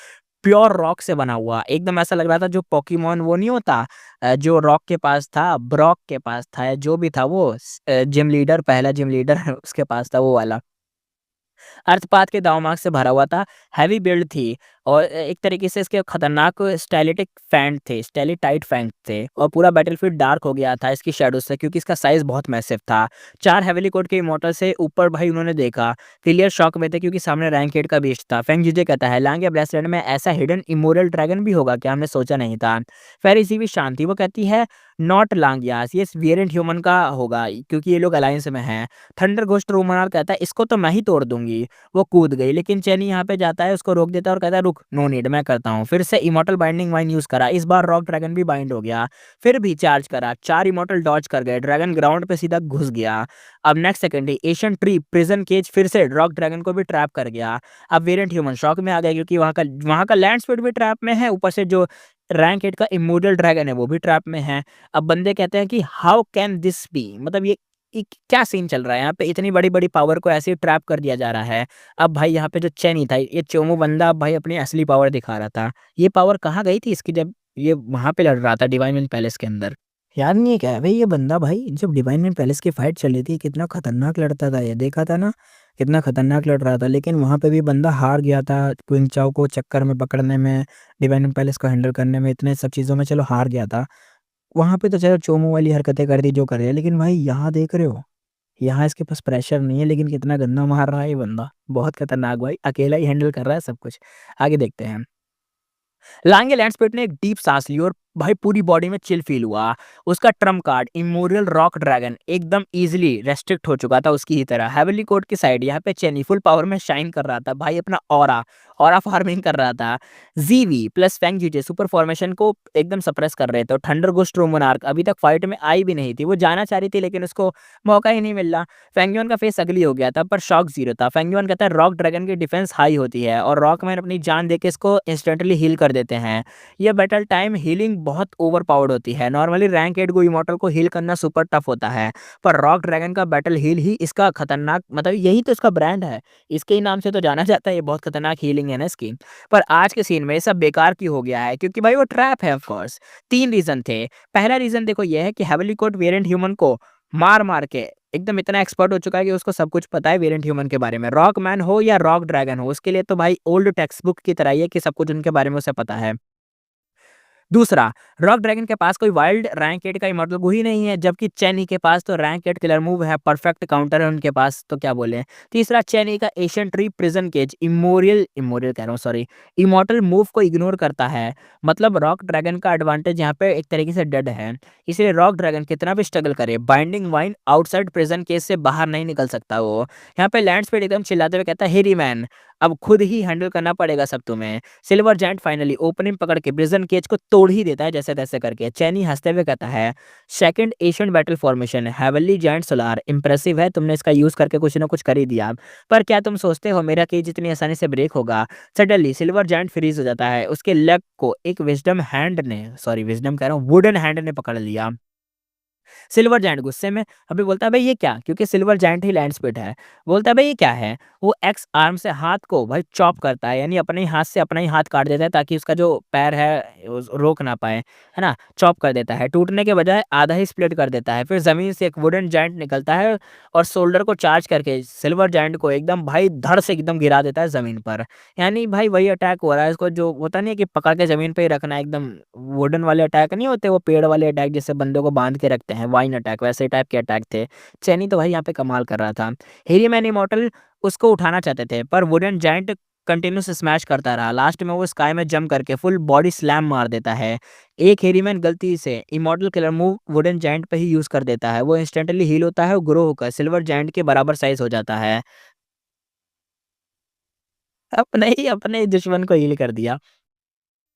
प्योर रॉक से बना हुआ, एकदम ऐसा लग रहा था जो पोकेमॉन वो नहीं होता जो रॉक के पास था, ब्रॉक के पास था, या जो भी था वो जिम लीडर, पहला जिम लीडर उसके पास था, वो वाला। अर्थपात के दाव मार्ग से भरा हुआ था, हैवी बिल्ड थी और एक तरीके से इसके खतरनाक स्टाइलिटिक फैंग थे, स्टाइलिटाइट फैंग थे और पूरा बैटलफील्ड डार्क हो गया था इसकी शैडो से, क्योंकि इसका साइज बहुत मैसिव था। 4 हेवीली कोट के इमॉर्टल से ऊपर भाई उन्होंने देखा, क्लियर शॉक में थे क्योंकि सामने रैंक 8 का बीस्ट था। फेंग जीजे कहता है लांगे ब्रेसलेट में ऐसा हिडन इमोरल ड्रैगन भी होगा क्या, हमने सोचा नहीं था। फेरिसी भी शांति, वो कहती है नॉट लांगियास, ये वेरिएंट ह्यूमन का होगा क्योंकि ये लोग अलायंस में हैं। थंडर घोस्ट रूमनार कहता है इसको तो मैं ही तोड़ दूंगी। वो कूद गई, लेकिन चेनी यहाँ पे जाता है, उसको रोक देता है और कहता है रुक, नो नीड, मैं करता हूँ। फिर से इमॉर्टल बाइंडिंग वाइन यूज करा, इस बार रॉक ड्रैगन भी बाइंड हो गया। फिर भी चार्ज करा, 4 इमॉर्टल डॉज कर गए, ड्रैगन ग्राउंड पे सीधा घुस गया। अब नेक्स्ट सेकंड ही एशियन ट्री प्रिजन केज फिर से रॉक ड्रैगन को भी ट्रैप कर गया। अब वेरिएंट ह्यूमन शॉक में आ गया क्योंकि वहां का लैंड स्पीड भी ट्रैप में है, ऊपर से जो रैंक 8 का इमोर्टल ड्रैगन है वो भी ट्रैप में है। अब बंदे कहते हैं कि हाउ कैन दिस बी, मतलब ये क्या सीन चल रहा है यहाँ पे, इतनी बड़ी बड़ी पावर को ऐसे ही ट्रैप कर दिया जा रहा है। अब भाई यहाँ पे जो चेनी था, ये चोमू बंदा अब भाई अपनी असली पावर दिखा रहा था। ये पावर कहाँ गई थी इसकी जब ये वहां पे लड़ रहा था डिवाइन पैलेस के अंदर? याद नहीं है क्या भाई, ये बंदा भाई जब डिवाइन पैलेस की फाइट चल रही थी कितना खतरनाक लड़ता था, ये देखा था ना, कितना खतरनाक लड़ रहा था, लेकिन वहां पे भी बंदा हार गया था क्विंग चाओ को चक्कर में पकड़ने में, डिवाइन पैलेस को हैंडल करने में, इतने सब चीजों में चलो हार गया था। वहां पे तो चलो चोमू वाली हरकतें कर दी जो कर रही है, लेकिन भाई यहाँ देख रहे हो, यहाँ इसके पास प्रेशर नहीं है लेकिन कितना गंदा मार रहा है ये बंदा, बहुत खतरनाक भाई, अकेला ही हैंडल कर रहा है सब कुछ। आगे देखते हैं। लांगे लैंडस्पेट ने एक डीप सांस ली और भाई पूरी बॉडी में चिल फील हुआ। उसका ट्रम्प कार्ड इमोरियल रॉक ड्रैगन एकदम इजीली रेस्ट्रिक्ट हो चुका था उसकी ही तरह। हेवनली कोर्ट की साइड यहाँ पे चेनी फुल पावर में शाइन कर रहा था भाई, अपना ऑरा ऑरा फार्मिंग कर रहा था। जीवी प्लस फैंग जीजे सुपर फॉर्मेशन को एकदम सप्रेस कर रहे थे और थंडर गोस्ट मोनार्क अभी तक फाइट में आई भी नहीं थी, वो जाना चाह रही थी लेकिन उसको मौका ही नहीं मिल रहा। फेंगयुआन का फेस अगली हो गया था पर शॉक जीरो था। फेंगयुआन कहता है रॉक ड्रैगन की डिफेंस हाई होती है और रॉकमैन अपनी जान देके इसको इंस्टेंटली हील कर देते हैं। ये बैटल टाइम हीलिंग बहुत ओवर पावर्ड होती है, नॉर्मली रैंक 8 को इमॉर्टल को हील करना सुपर टफ होता है, पर रॉक ड्रैगन का बैटल हील ही इसका खतरनाक, मतलब यही तो इसका ब्रांड है, इसके ही नाम से तो जाना जाता है, ये बहुत खतरनाक हीलिंग है ना इसकी। पर आज के सीन में ये सब बेकार की हो गया है क्योंकि भाई वो ट्रैप है ऑफ कोर्स। 3 रीजन थे। पहला रीजन देखो ये है कि हेवनली कोर्ट वेरिएंट ह्यूमन को मार मार के एकदम इतना एक्सपर्ट हो चुका है कि उसको सब कुछ पता है वेरिएंट ह्यूमन के बारे में। रॉक मैन हो या रॉक ड्रैगन हो, उसके लिए तो भाई ओल्ड टेक्स्ट बुक की तरह ही है कि सब कुछ उनके बारे में उसे पता है। दूसरा, रॉक ड्रैगन के पास कोई वाइल्ड रैंक 8 का इमॉर्टल गो ही नहीं है, जबकि चेनी के पास तो रैंक 8 किलर मूव है, परफेक्ट काउंटर है उनके पास, तो क्या बोले। तीसरा, चेनी का एशियन ट्री प्रिजन केज इमोरियल इमोरियल कह रहा हूँ सॉरी इमॉर्टल मूव को इग्नोर करता है, मतलब रॉक ड्रैगन का एडवांटेज यहाँ पे एक तरीके से डेड है। इसलिए रॉक ड्रैगन कितना भी स्ट्रगल करे, binding vine outside prison cage से बाहर नहीं निकल सकता वो। यहाँ पे लैंड स्पीड एकदम चिल्लाते हुए कहता है हेरी मैन, अब खुद ही हैंडल करना पड़ेगा सब तुम्हें। सिल्वर जायंट फाइनली ओपनिंग पकड़ के प्रिजन केज को तोड़ ही देता है जैसे तैसे करके। चैनी हंसते हुए कहता है second Asian battle formation heavenly giant solar impressive है, तुमने इसका यूज करके कुछ ना कुछ कर ही दिया, पर क्या तुम सोचते हो मेरा केज इतनी आसानी से ब्रेक होगा? सडनली सिल्वर जायंट फ्रीज हो जाता है, उसके लेग को एक विजडम हैंड ने, सॉरी विजडम कह रहा हूँ, वुडन हैंड ने पकड़ लिया। सिल्वर जायंट गुस्से में अभी बोलता है भाई ये क्या, क्योंकि सिल्वर जायंट ही लैंड स्पीड है। बोलता है भाई ये क्या है? वो एक्स आर्म से हाथ को भाई चॉप करता है, यानी अपने ही हाथ से अपना ही हाथ काट देता है ताकि उसका जो पैर है रोक ना पाए, है ना। चॉप कर देता है, टूटने के बजाय आधा ही स्प्लिट कर देता है। फिर जमीन से एक वुडन जायंट निकलता है और शोल्डर को चार्ज करके सिल्वर जायंट को एकदम भाई धड़ से एकदम गिरा देता है जमीन पर। यानी भाई वही अटैक हो रहा है, इसको जो होता नहीं है कि पकड़ के जमीन पे ही रखना है, एकदम वुडन वाले अटैक नहीं होते, वो पेड़ वाले अटैक जैसे बंदों को बांध के रखते हैं, वाइन अटैक, वैसे टाइप के अटैक थे। चैनी तो भाई यहाँ पे कमाल कर रहा था। हेरी मैन इमॉर्टल उसको उठाना चाहते थे पर वुडन जायंट कंटिन्यूस स्मैश करता रहा। लास्ट में वो स्काई में जंप करके फुल बॉडी स्लैम मार देता है। एक हेरीमैन गलती से immortal killer move wooden giant पे ही यूज कर देता है, वो इंस्टेंटली हील होता है और ग्रो होकर सिल्वर जायंट के बराबर साइज हो जाता है। अपने ही दुश्मन को हील कर दिया।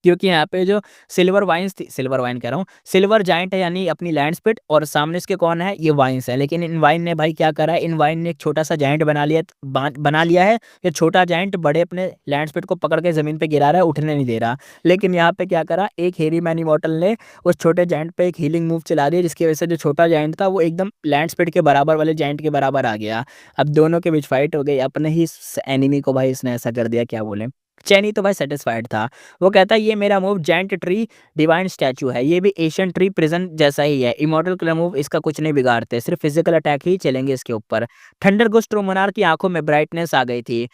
क्योंकि यहाँ पे जो सिल्वर वाइन्स थी, सिल्वर वाइन कह रहा हूँ, सिल्वर जायंट है यानी अपनी लैंड स्पीड, और सामने इसके कौन है, ये वाइन्स है। लेकिन इन वाइन ने भाई क्या करा है, इन वाइन ने एक छोटा सा जायंट बना लिया है। ये छोटा जायंट बड़े अपने लैंड स्पीड को पकड़ के जमीन पे गिरा रहा है, उठने नहीं दे रहा। लेकिन यहाँ पे क्या करा, एक हेरी मैन इमॉर्टल ने उस छोटे जायंट पे एक हीलिंग मूव चला दिया, जिसकी वजह से जो छोटा जायंट था वो एकदम लैंड स्पीड के बराबर वाले जायंट के बराबर आ गया। अब दोनों के बीच फाइट हो गई, अपने ही एनिमी को भाई इसने ऐसा कर दिया, क्या बोले। चैनी तो भाई सेटिस्फाइड था। वो कहता है ये मेरा move giant tree divine statue है, ये भी एशियन ट्री प्रिजन जैसा ही है। इमॉर्टल क्लर मूव इसका कुछ नहीं बिगाड़ते, सिर्फ फिजिकल अटैक ही चलेंगे इसके ऊपर। थंडर गोस्ट ट्रू मोनार्क की आंखों में ब्राइटनेस आ गई थी,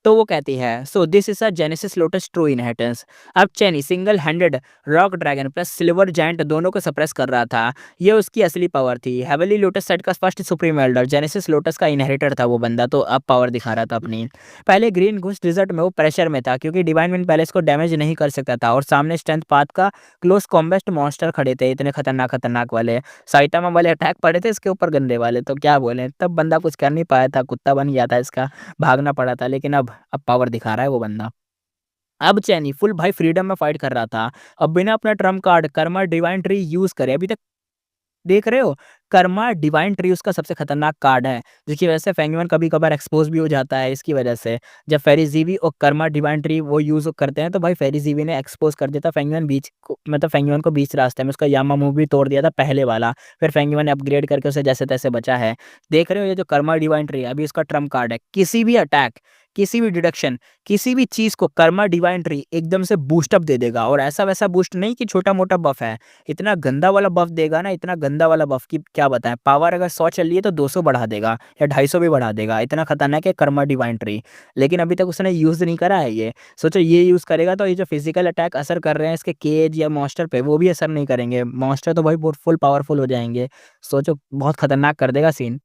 तो वो कहती है so this is a genesis lotus true inheritance. अब चैनी single handed rock dragon plus silver giant दोनों को सप्रेस कर रहा था। ये उसकी असली पावर थी। हेवली लोटस सेट का first supreme Elder, genesis lotus का इनहेरिटर था वो बंदा, तो अब पावर दिखा रहा था अपनी। पहले ग्रीन घोस्ट डिजर्ट में वो प्रेशर में था क्योंकि डिवाइन विंड पैलेस को डैमेज नहीं कर सकता था, और सामने स्ट्रेंथ पाथ का क्लोज कॉम्बैट मॉन्स्टर खड़े थे, इतने खतरनाक खतरनाक वाले साइटामा वाले अटैक पड़े थे इसके ऊपर गंदे वाले, तो क्या बोले, तब बंदा कुछ कर नहीं पाया था, कुत्ता बन गया था इसका, भागना पड़ा था। लेकिन अब पावर दिखा रहा है वो बंदा। अब चैनी फुल भाई फ्रीडम में फाइट कर रहा था। अब बिना अपना Trump card Karma divine tree use करे, अभी तक देख रहे हो, कर्मा डिवाइन ट्री उसका सबसे खतरनाक कार्ड है, जिसकी वजह से फेंगयुआन कभी-कभार एक्सपोज़ भी हो जाता है इसकी वजह से। जब फेरीज़ीवी और कर्मा डिवाइन ट्री वो यूज़ करते हैं तो भाई फेरीज़ीवी ने एक्सपोज़ कर दिया था फेंगयुआन बीच को, मतलब फेंगयुआन को बीच रास्ते में, उसका यामा मूव भी तोड़ दिया था पहले वाला। फिर फेंगयुआन ने अपग्रेड करके उसे जैसे-तैसे बचा है। देख रहे हो ये जो कर्मा डिवाइन ट्री है, अभी इसका ट्रम्प कार्ड है। किसी भी अटैक, किसी भी डिडक्शन, किसी भी चीज़ को कर्मा डिवाइन ट्री एकदम से बूस्ट अप दे देगा, और ऐसा-वैसा बूस्ट नहीं कि छोटा-मोटा बफ है। इतना गंदा वाला बफ देगा ना, इतना गंदा वाला बफ कि क्या बताएँ। पावर अगर 100 चल रही है तो 200 बढ़ा देगा या 250 भी बढ़ा देगा, इतना खतरनाक है कर्मा डिवाइन ट्री। लेकिन अभी तक उसने यूज़ नहीं करा है ये। सोचो ये यूज़ करेगा तो ये जो फिजिकल अटैक असर कर रहे हैं इसके केज या मॉन्स्टर पे, वो भी असर नहीं करेंगे। मॉन्स्टर तो भाई बहुत फुल पावरफुल हो जाएँगे। सोचो बहुत खतरनाक कर देगा सीन।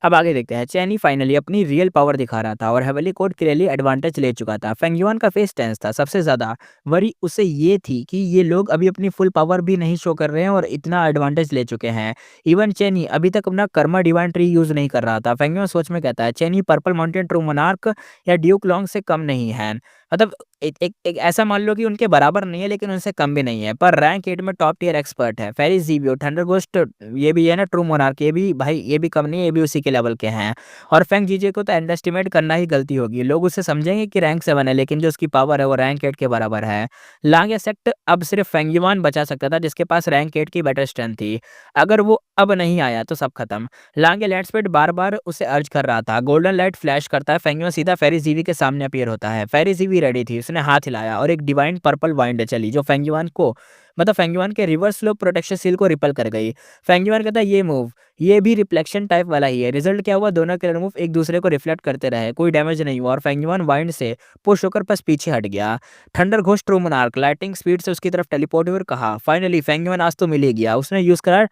अब आगे देखते हैं। चैनी फाइनली अपनी रियल पावर दिखा रहा था और हेवली कोड क्लियरली एडवांटेज ले चुका था। फेंगयुआन का फेस टेंस था। सबसे ज़्यादा वरी उसे ये थी कि ये लोग अभी अपनी फुल पावर भी नहीं शो कर रहे हैं और इतना एडवांटेज ले चुके हैं। इवन चैनी अभी तक अपना कर्मा डिवाइन ट्री यूज़ नहीं कर रहा था। फेंगयुआन सोच में कहता है चैनी पर्पल माउंटेन ट्रू मोनार्क या ड्यूक लॉन्ग से कम नहीं है। मतलब एक एक एक ऐसा मान लो कि उनके बराबर नहीं है लेकिन उनसे कम भी नहीं है, पर रैंक 8 में टॉप टियर एक्सपर्ट है। फेरिस ज़ीवियो, थंडर घोस्ट, ये भी है ना ट्रू मोनार्क, ये भी भाई ये भी कम नहीं है, ये भी उसी के लेवल के हैं। और फेंग जीजे को तो अंडर एस्टिमेट करना ही गलती होगी। लोग उसे समझेंगे कि रैंक 7 है लेकिन जो उसकी पावर है वो रैंक 8 के बराबर है। लांग या सेक्ट अब सिर्फ फेंगयुआन बचा सकता था जिसके पास रैंक 8 की बेटर स्ट्रेंथ थी। अगर वो अब नहीं आया तो सब खत्म। लांग या लेट्स स्पीड बार-बार उसे अर्ज कर रहा था। गोल्डन लाइट फ्लैश करता है, फेंगयुआन सीधा फेरिस ज़ीवी के सामने अपीयर होता है। फेरिस ज़ीवी रेडी थी, उसने हाथ हिलाया और एक डिवाइन पर्पल वाइंड चली जो फेंगयुआन को, मतलब फेंगयुआन के रिवर्स स्लो प्रोटेक्शन सील को रिपेल कर गई। फेंगयुआन कहता है ये मूव, ये भी रिफ्लेक्शन टाइप वाला ही है। रिजल्ट क्या हुआ, दोनों के मूव एक दूसरे को रिफ्लेक्ट करते रहे, कोई डैमेज नहीं हुआ और फेंगयुआन वाइंड से पुश होकर बस पीछे हट गया। Thunder ghost true monarch lighting speed से उसकी तरफ टेलीपोर्ट हुए और कहा फाइनली फेंगयुआन आज तो मिल ही गया। उसने यूज करा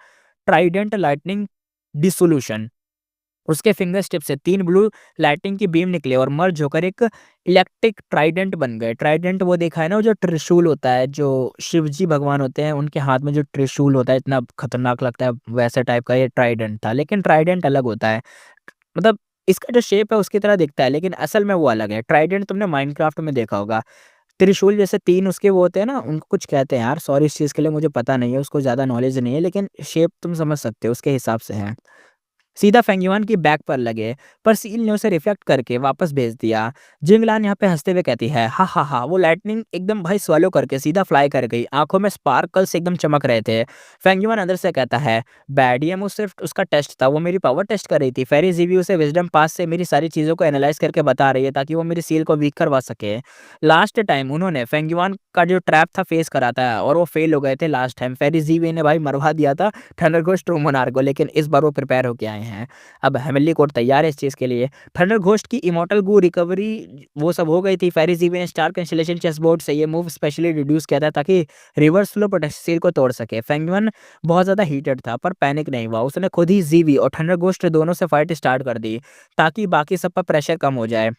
ट्राइडेंट लाइटनिंग डिसोल्यूशन। उसके फिंगर टिप से 3 ब्लू लाइटिंग की बीम निकले और मर्ज होकर एक इलेक्ट्रिक ट्राइडेंट बन गए। ट्राइडेंट वो देखा है ना, वो जो त्रिशूल होता है, जो शिवजी भगवान होते हैं उनके हाथ में जो त्रिशूल होता है इतना खतरनाक लगता है, वैसे टाइप का ये ट्राइडेंट था। लेकिन ट्राइडेंट अलग होता है, मतलब इसका जो शेप है उसकी तरह दिखता है लेकिन असल में वो अलग है। ट्राइडेंट तुमने माइनक्राफ्ट में देखा होगा, त्रिशूल जैसे 3 उसके वो होते हैं ना, उनको कुछ कहते हैं यार, सॉरी इस चीज़ के लिए मुझे पता नहीं है, उसको ज़्यादा नॉलेज नहीं है, लेकिन शेप तुम समझ सकते हो उसके हिसाब से है। सीधा फेंगयुआन की बैक पर लगे, पर सील ने उसे रिफ्लेक्ट करके वापस भेज दिया। जिंगलान यहाँ पे हंसते हुए कहती है, हा हा हा, वो लाइटनिंग एकदम भाई स्वैलो करके सीधा फ्लाई कर गई, आंखों में स्पार्कल्स एकदम चमक रहे थे। फेंगयुआन अंदर से कहता है, बैड, ये मुझ सिर्फ उसका टेस्ट था, वो मेरी पावर टेस्ट कर रही थी। फेरी जीवी उसे विजडम पास से मेरी सारी चीजों को एनालाइज करके बता रही है ताकि वो मेरी सील को वीक करवा सके। लास्ट टाइम उन्होंने फेंगयुआन का जो ट्रैप था फेस करा था और वो फेल हो गए थे लास्ट टाइम, फेरी जीवी ने भाई मरवा दिया था थंडरघोस्ट ट्रूमोनार को, लेकिन इस बार वो प्रिपेयर होके आए हैं। अब हेवनली कोड तैयार है इस चीज़ के लिए। थंडर घोस्ट की इमॉर्टल गू रिकवरी वो सब हो गई थी। फेरी जीवी ने स्टार कैंसिलेशन चेस बोर्ड से ये मूव स्पेशली रिड्यूस किया था ताकि रिवर्स फ्लो प्रोटेक्शन सील को तोड़ सके। फेंगयुआन बहुत ज़्यादा हीटेड था पर पैनिक नहीं हुआ, उसने खुद ही जीवी और थंडर घोस्ट दोनों से फाइट स्टार्ट कर दी ताकि बाकी सब पर प्रेशर कम हो जाए।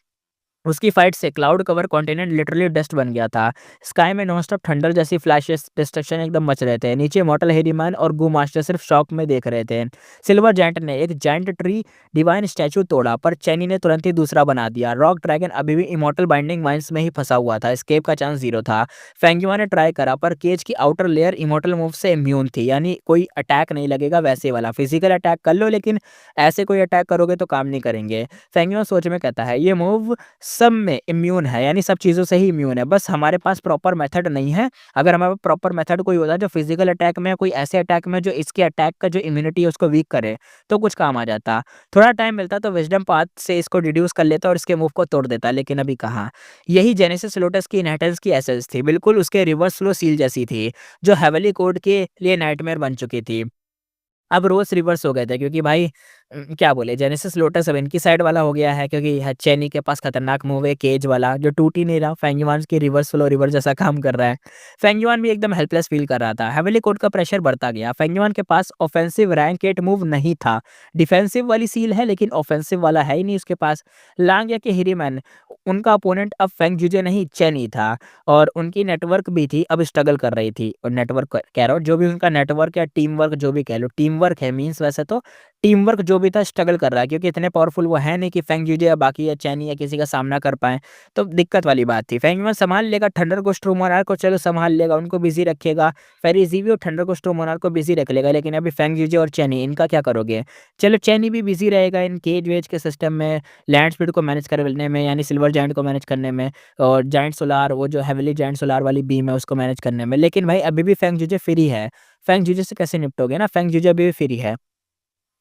उसकी फाइट से cloud cover continent literally dust बन गया था। स्काई में नॉनस्टॉप थंडर जैसी फ्लैशेस डिस्ट्रक्शन एकदम मच रहे थे। नीचे मॉर्टल हेरीमैन और गू मास्टर सिर्फ शॉक में देख रहे थे। सिल्वर जायंट ने एक जायंट ट्री डिवाइन स्टैचू तोड़ा पर चैनी ने तुरंत ही दूसरा बना दिया। रॉक ड्रैगन अभी भी इमॉर्टल बाइंडिंग वाइंस में ही फंसा हुआ था, एस्केप का चांस जीरो था। फेंगयुआ ने ट्राई करा पर केज की आउटर लेयर इमॉर्टल मूव से इम्यून थी, यानी कोई अटैक नहीं लगेगा वैसे वाला। फिजिकल अटैक कर लो लेकिन ऐसे कोई अटैक करोगे तो काम नहीं करेंगे। फेंगयुआ सोच में कहता है, ये मूव सब में इम्यून है, यानी सब चीज़ों से ही इम्यून है, बस हमारे पास प्रॉपर मेथड नहीं है। अगर हमारे पास प्रॉपर मेथड कोई होता जो फिजिकल अटैक में, कोई ऐसे अटैक में जो इसके अटैक का जो इम्यूनिटी है उसको वीक करे, तो कुछ काम आ जाता। थोड़ा टाइम मिलता तो विजडम पाथ से इसको रिड्यूस कर लेता और इसके मूव को तोड़ देता, लेकिन अभी कहाँ। यही जेनेसिस लोटस की इनहेरिटेंस की एसेंस थी, बिल्कुल उसके रिवर्स फ्लो सील जैसी थी जो हेवनली कोड के लिए नाइटमेयर बन चुकी थी। अब रोल्स रिवर्स हो गए थे क्योंकि भाई क्या बोले, जेनेसिस लोटस अब इनकी साइड वाला हो गया है क्योंकि चेनी के पास खतरनाक मूव है केज वाला जो टूट ही नहीं रहा। फेंगयुआन की रिवर्स फ्लो रिवर जैसा काम कर रहा है। फेंगयुआन भी एकदम हेल्पलेस फील कर रहा था। हेवनली कोड का प्रेशर बढ़ता गया। फेंगयुआन के पास ऑफेंसिव रैंक 8 मूव नहीं था। डिफेंसिव वाली सील है लेकिन ऑफेंसिव वाला है ही नहीं उसके पास। लांग या के हिरीमैन, उनका अपोनेंट अब फेंग जुजे नहीं चेनी था और उनकी नेटवर्क भी थी अब स्ट्रगल कर रही थी। और नेटवर्क कह रहा हूँ, जो भी उनका नेटवर्क या टीम वर्क जो भी कह लो, टीम वर्क है मीन्स, वैसे तो टीम वर्क जो भी था स्ट्रगल कर रहा है क्योंकि इतने पावरफुल वो है नहीं कि फेंग जुजे या बाकी या चैनी या किसी का सामना कर पाए। तो दिक्कत वाली बात थी। फेंगयुआन संभाल लेगा, थंडर को स्ट्रोमोनार को चलो संभाल लेगा, उनको बिजी रखेगा। फेरी जीवी और थंडर को स्ट्रोमोनार को बिजी रख लेगा, लेकिन अभी फेंग जुजे और चैनी इनका क्या करोगे। चलो चैनी भी बिजी रहेगा इन केज वेज के सिस्टम में, लैंड स्पीड को मैनेज करने में, यानी सिल्वर जायंट को मैनेज करने में, और जायंट सोलार वो जो हेवनली जायंट सोलार वाली बीम है उसको मैनेज करने में। लेकिन भाई अभी भी फेंग जुजे फ्री है। फेंग जुजे से कैसे निपटोगे ना, फेंग जुजे अभी भी फ्री है।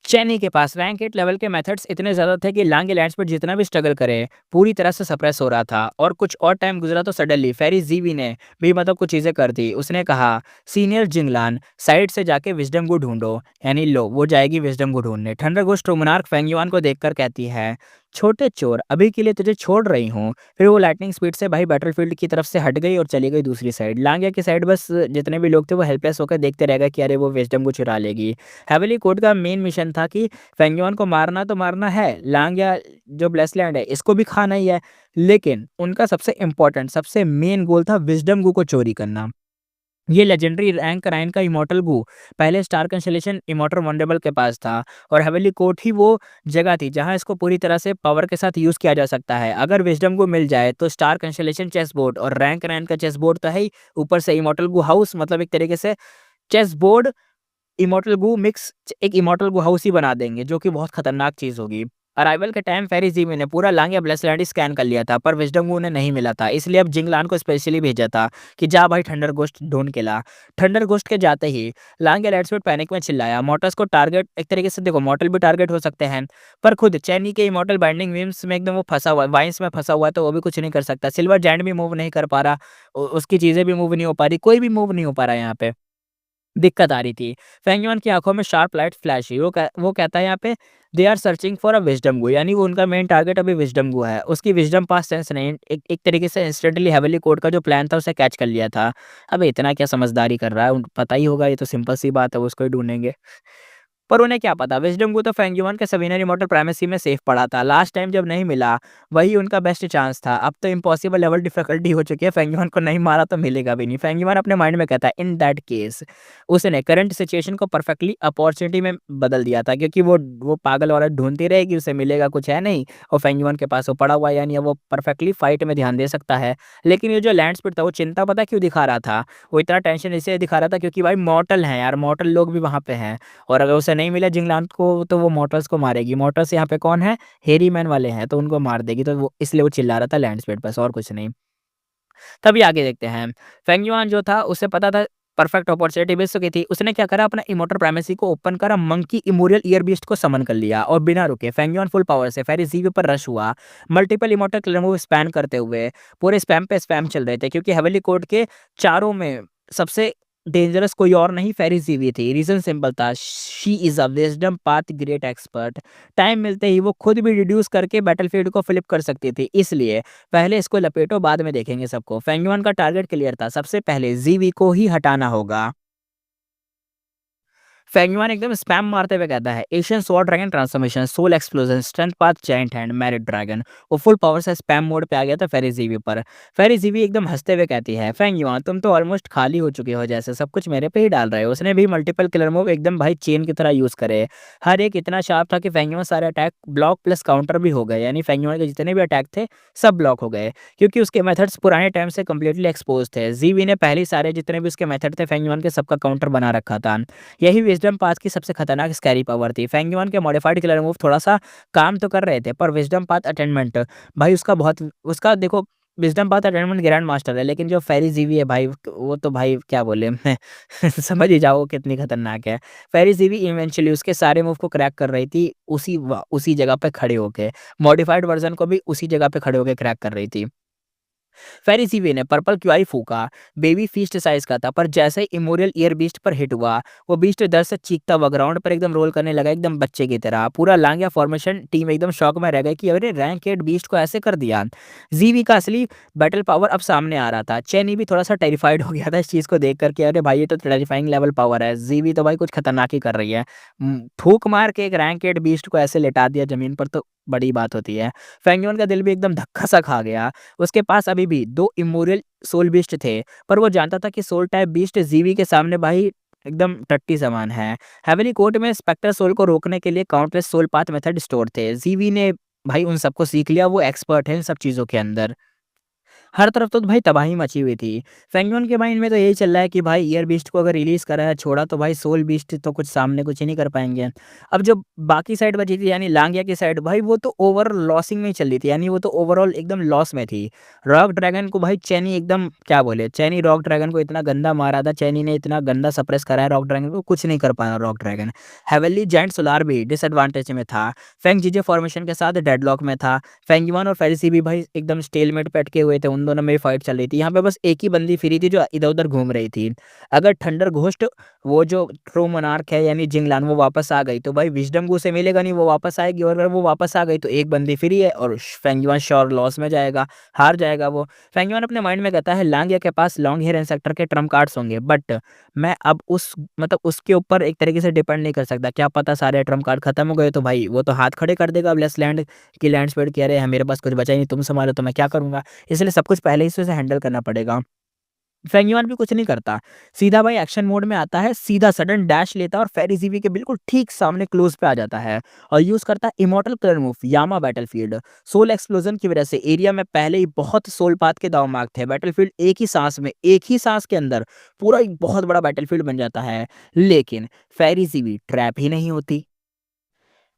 चेनी के पास रैंक 8 लेवल के मेथड्स इतने ज़्यादा थे कि लांग लैंड्स पर जितना भी स्ट्रगल करे पूरी तरह से सप्रेस हो रहा था। और कुछ और टाइम गुजरा तो सडनली फेरी जीवी ने भी मतलब कुछ चीज़ें कर दी। उसने कहा, सीनियर जिंगलान साइड से जाके विजडम को ढूंढो, यानी लो वो जाएगी विजडम को ढूंढने। थंडर घोस्ट मोनार्क फेंगयुआन को देखकर कहती है, छोटे चोर अभी के लिए तुझे छोड़ रही हूँ। फिर वो लाइटनिंग स्पीड से भाई बैटलफील्ड की तरफ से हट गई और चली गई दूसरी साइड। लांगिया की साइड बस जितने भी लोग थे वो हेल्पलेस होकर देखते रह गए कि अरे वो विजडम को चुरा लेगी। हेवनली कोड का मेन मिशन था कि फेंगयुआन को मारना तो मारना है, लांगिया जो ब्लेसलैंड है इसको भी खाना ही है, लेकिन उनका सबसे इंपॉर्टेंट सबसे मेन गोल था विजडम गू को चोरी करना। ये लेजेंडरी रैंक 9 का इमॉर्टल गू पहले स्टार कंस्टेलेशन इमॉर्टल वंडरबल के पास था और हेवनली कोर्ट ही वो जगह थी जहां इसको पूरी तरह से पावर के साथ यूज किया जा सकता है। अगर विजडम को मिल जाए तो स्टार कंस्टेलेशन चेस बोर्ड और रैंक 9 का चेस बोर्ड तो है ही, ऊपर से इमॉर्टल गू हाउस, मतलब एक तरीके से चेस बोर्ड इमॉर्टल गू मिक्स एक इमॉर्टल गू हाउस ही बना देंगे जो कि बहुत खतरनाक चीज होगी। अराइवल के टाइम फेरी जीमी ने पूरा लांग या ब्लेसलैंड स्कैन कर लिया था पर विजडम गू उन्हें नहीं मिला था, इसलिए अब जिंगलान को स्पेशली भेजा था कि जा भाई थंडर घोस्ट ढूंढ के ला। थंडर घोस्ट के जाते ही लांग या लाइट्सफील्ड पैनिक में चिल्लाया। मॉर्टल्स को टारगेट एक तरीके से देखो, मॉर्टल भी टारगेट हो सकते हैं पर खुद चैनी के इमॉर्टल बाइंडिंग विम्स में एकदम वो फंसा हुआ है, वाइंस में फंसा हुआ है, तो वो भी कुछ नहीं कर सकता। सिल्वर जैंट भी मूव नहीं कर पा रहा, उसकी चीजें भी मूव नहीं हो पा रही, कोई भी मूव नहीं हो पा रहा है यहाँ पे। दिक्कत आ रही थी। फेंगयुआन की आँखों में शार्प लाइट फ्लैशी। वो कहता है यहाँ पे, they are searching for a wisdom Gu, यानी वो उनका मेन टारगेट अभी विज़डम गू है। उसकी विज़डम पास सेंस ने एक तरीके से इंस्टेंटली हेवनली कोड का जो प्लान था उसे कैच कर लिया था। अब इतना क्या समझदारी कर रहा है, उन पता ही होगा, ये तो सिंपल सी बात है, वो उसको ही ढूँढेंगे। पर उन्हें क्या पता विज़डम को तो फेंगयुआन के सविनरी मॉडल प्राइमेसी में सेफ पड़ा था। लास्ट टाइम जब नहीं मिला वही उनका बेस्ट चांस था। अब तो इम्पॉसिबल लेवल डिफिकल्टी हो चुकी है, फेंगयुआन को नहीं मारा तो मिलेगा भी नहीं। फेंगयुआन अपने माइंड में कहता है, इन दैट केस उसने करंट सिचुएशन को परफेक्टली अपॉर्चुनिटी में बदल दिया था क्योंकि वो पागल औरत ढूंढती रहेगी, उसे मिलेगा कुछ है नहीं और फेंगयुआन के पास वो पड़ा हुआ है, यानी अब वो परफेक्टली फाइट में ध्यान दे सकता है। लेकिन ये जो लैंड स्पीड था वो चिंता पता क्यों दिखा रहा था, वो इतना टेंशन इसलिए दिखा रहा था क्योंकि भाई मॉर्टल हैं यार, मॉर्टल लोग भी वहाँ पे हैं और अगर उसे नहीं मिला जिंगलान को तो वो मॉर्टल्स को मारेगी। मॉर्टल्स यहाँ पे कौन है? हेरी मैन वाले हैं, तो उनको मार देगी, तो वो इसलिए वो चिल्ला रहा था लैंड स्पीड, बस और कुछ नहीं। तभी आगे देखते हैं। फेंग युआन जो था उसे पता था परफेक्ट अपॉर्चुनिटी मिल चुकी थी। उसने क्या करा, अपना इमोर्टल प्राइमेसी को ओपन करा, मंकी इमोरियल ईयर बीस्ट को समन कर लिया और बिना रुके फेंग युआन फुल पावर से फेरी जीवी पर रश हुआ। Multiple immortal clear move span करते हुए पूरे स्पैम पे स्पैम चल रहे थे, क्योंकि हेवनली कोड के चारों में सबसे डेंजरस कोई और नहीं फेरी जीवी थी। रीजन सिंपल था, she is a wisdom path great expert. Time मिलते ही वो खुद भी रिड्यूस करके बैटलफील्ड को फ्लिप कर सकती थी, इसलिए पहले इसको लपेटो, बाद में देखेंगे सबको। फेंग युआन का टारगेट क्लियर था, सबसे पहले जीवी को ही हटाना होगा। फेंगयुआन एकदम स्पैम मारते हुए कहता है, Asian sword dragon transformation, soul explosion, strength path, giant hand, married dragon. वो फुल पावर से स्पैम मोड पे आ गया था फेरी जीवी पर। फेरी जीवी एकदम हंसते हुए कहती है, फेंगयुआन तुम तो ऑलमोस्ट खाली हो चुके हो, जैसे सब कुछ मेरे पे ही डाल रहे हो। उसने भी मल्टीपल किलर मूव एकदम भाई चेन की तरह यूज करे, हर एक इतना शार्प था कि फेंगयुआन सारे अटैक ब्लॉक प्लस काउंटर भी हो गए, यानी फेंगयुआन के जितने भी अटैक थे सब ब्लॉक हो गए, क्योंकि उसके मेथड्स पुराने टाइम से कंप्लीटली एक्सपोज थे। जीवी ने पहले ही सारे जितने भी उसके मेथड थे फेंगयुआन के सबका काउंटर बना रखा था। यही विजडम पाथ की सबसे खतरनाक स्कैरी पावर थी। फेंगयुआन के मॉडिफाइड किलर मूव थोड़ा सा काम तो कर रहे थे, पर विजडम पाथ अटेनमेंट भाई उसका बहुत, उसका देखो wisdom path attainment grand master है, लेकिन जो फेरी जीवी है भाई वो तो भाई क्या बोले मैं समझ ही जाओ वो कितनी खतरनाक है। फेरी जीवी इवेंचुअली उसके सारे मूव को क्रैक कर रही थी, उसी जगह पे खड़े होके, मॉडिफाइड वर्जन को भी उसी जगह पे खड़े होके क्रैक कर रही थी। फेरिसीवे ने पर्पल क्यूआई फूका, बेबी फीस्ट साइज का था, पर जैसे ही इमोरियल ईयर बीस्ट पर हिट हुआ, वो बीस्ट दर्द से चीखता हुआ ग्राउंड पर एकदम रोल करने लगा, एकदम बच्चे की तरह। पूरा लांगिया फॉर्मेशन टीम एकदम शॉक में रह गई कि अरे रैंक 8 बीस्ट को ऐसे कर दिया। जीवी का असली बैटल पावर अब सामने आ रहा था। चेनी भी थोड़ा सा टेरिफाइड हो गया था इस चीज को देख करके, अरे भाई ये तो टेरिफाइंग लेवल पावर है, जीवी तो भाई कुछ खतरनाक ही कर रही है। फूक मार के एक रैंक 8 बीस्ट को ऐसे लेटा दिया जमीन पर, तो बड़ी बात होती है। फेंगयोन का दिल भी एकदम धक्का सा खा गया। उसके पास अभी भी 2 इमोरियल सोल बीस्ट थे, पर वो जानता था कि सोल टाइप बीस्ट जीवी के सामने भाई एकदम टट्टी समान है। हेवनली कोर्ट में स्पेक्टर सोल को रोकने के लिए countless soul path method store थे। जीवी ने भाई उन सबको सीख लिया, वो एक्सपर्ट है इन सब चीज़ों के अंदर। हर तरफ तो भाई तबाही मची हुई थी। फेंगयोन के माइंड में तो यही चल रहा है कि भाई ईयर बीस्ट को अगर रिलीज़ करा है छोड़ा, तो भाई सोल बीस्ट तो कुछ सामने कुछ ही नहीं कर पाएँगे। अब जो बाकी साइड बची थी यानी लांगिया की साइड, भाई वो तो ओवर लॉसिंग में ही चल रही थी, यानी वो तो ओवरऑल एकदम लॉस में थी। रॉक ड्रैगन को भाई चैनी एकदम क्या बोले, चैनी रॉक ड्रैगन को इतना गंदा मारा था, चैनी ने इतना गंदा सप्रेस करा है रॉक ड्रैगन को, कुछ नहीं कर पाया rock dragon. Heavenly giant solar भी डिसएडवांटेज में था। फेंग जीजे फॉर्मेशन के साथ डेडलॉक में था। फेंगयुआन और फेरिसी भी भाई एकदम स्टेलमेट पे अटके हुए थे, उन दोनों में फाइट चल रही थी। यहाँ पे बस एक ही बंदी फ्री थी जो इधर-उधर घूम रही थी। अगर थंडर घोस्ट वो जो ट्रू मोनार्क है यानी जिंगलान वो वापस आ गई, तो भाई विज़डम को उसे मिलेगा नहीं, वो वापस आएगी, और अगर वो वापस आ गई तो एक बंदी फ्री है और फेंगयुआन श्योर लॉस में जाएगा, हार जाएगा वो। फेंगयुआन अपने माइंड में कहता है लांगिया के पास लॉन्ग हेयर इंसेक्टर के ट्रम्प कार्ड्स होंगे, बट मैं अब उस मतलब उसके ऊपर एक तरीके से डिपेंड नहीं कर सकता। क्या पता सारे ट्रम्प कार्ड खत्म हो गए तो भाई वो तो हाथ खड़े कर देगा अब लेस लैंड की लैंड स्पीड की, अरे मेरे पास कुछ बचा ही नहीं, तुम संभालो तो मैं क्या करूँगा? इसलिए सब कुछ पहले ही से उसे हैंडल करना पड़ेगा। फेंगयुआन भी कुछ नहीं करता, सीधा भाई एक्शन मोड में आता है, सीधा सडन डैश लेता है और फेरिज़ीवी के बिल्कुल ठीक सामने क्लोज पे आ जाता है और यूज़ करता है immortal colour move Yama battlefield. Soul explosion की वजह से एरिया में पहले ही बहुत सोल पाथ के दांव मार्क थे। बैटलफील्ड एक ही सांस में, एक ही सांस के अंदर पूरा एक बहुत बड़ा बैटलफील्ड बन जाता है, लेकिन फेरिज़ीवी ट्रैप ही नहीं होती।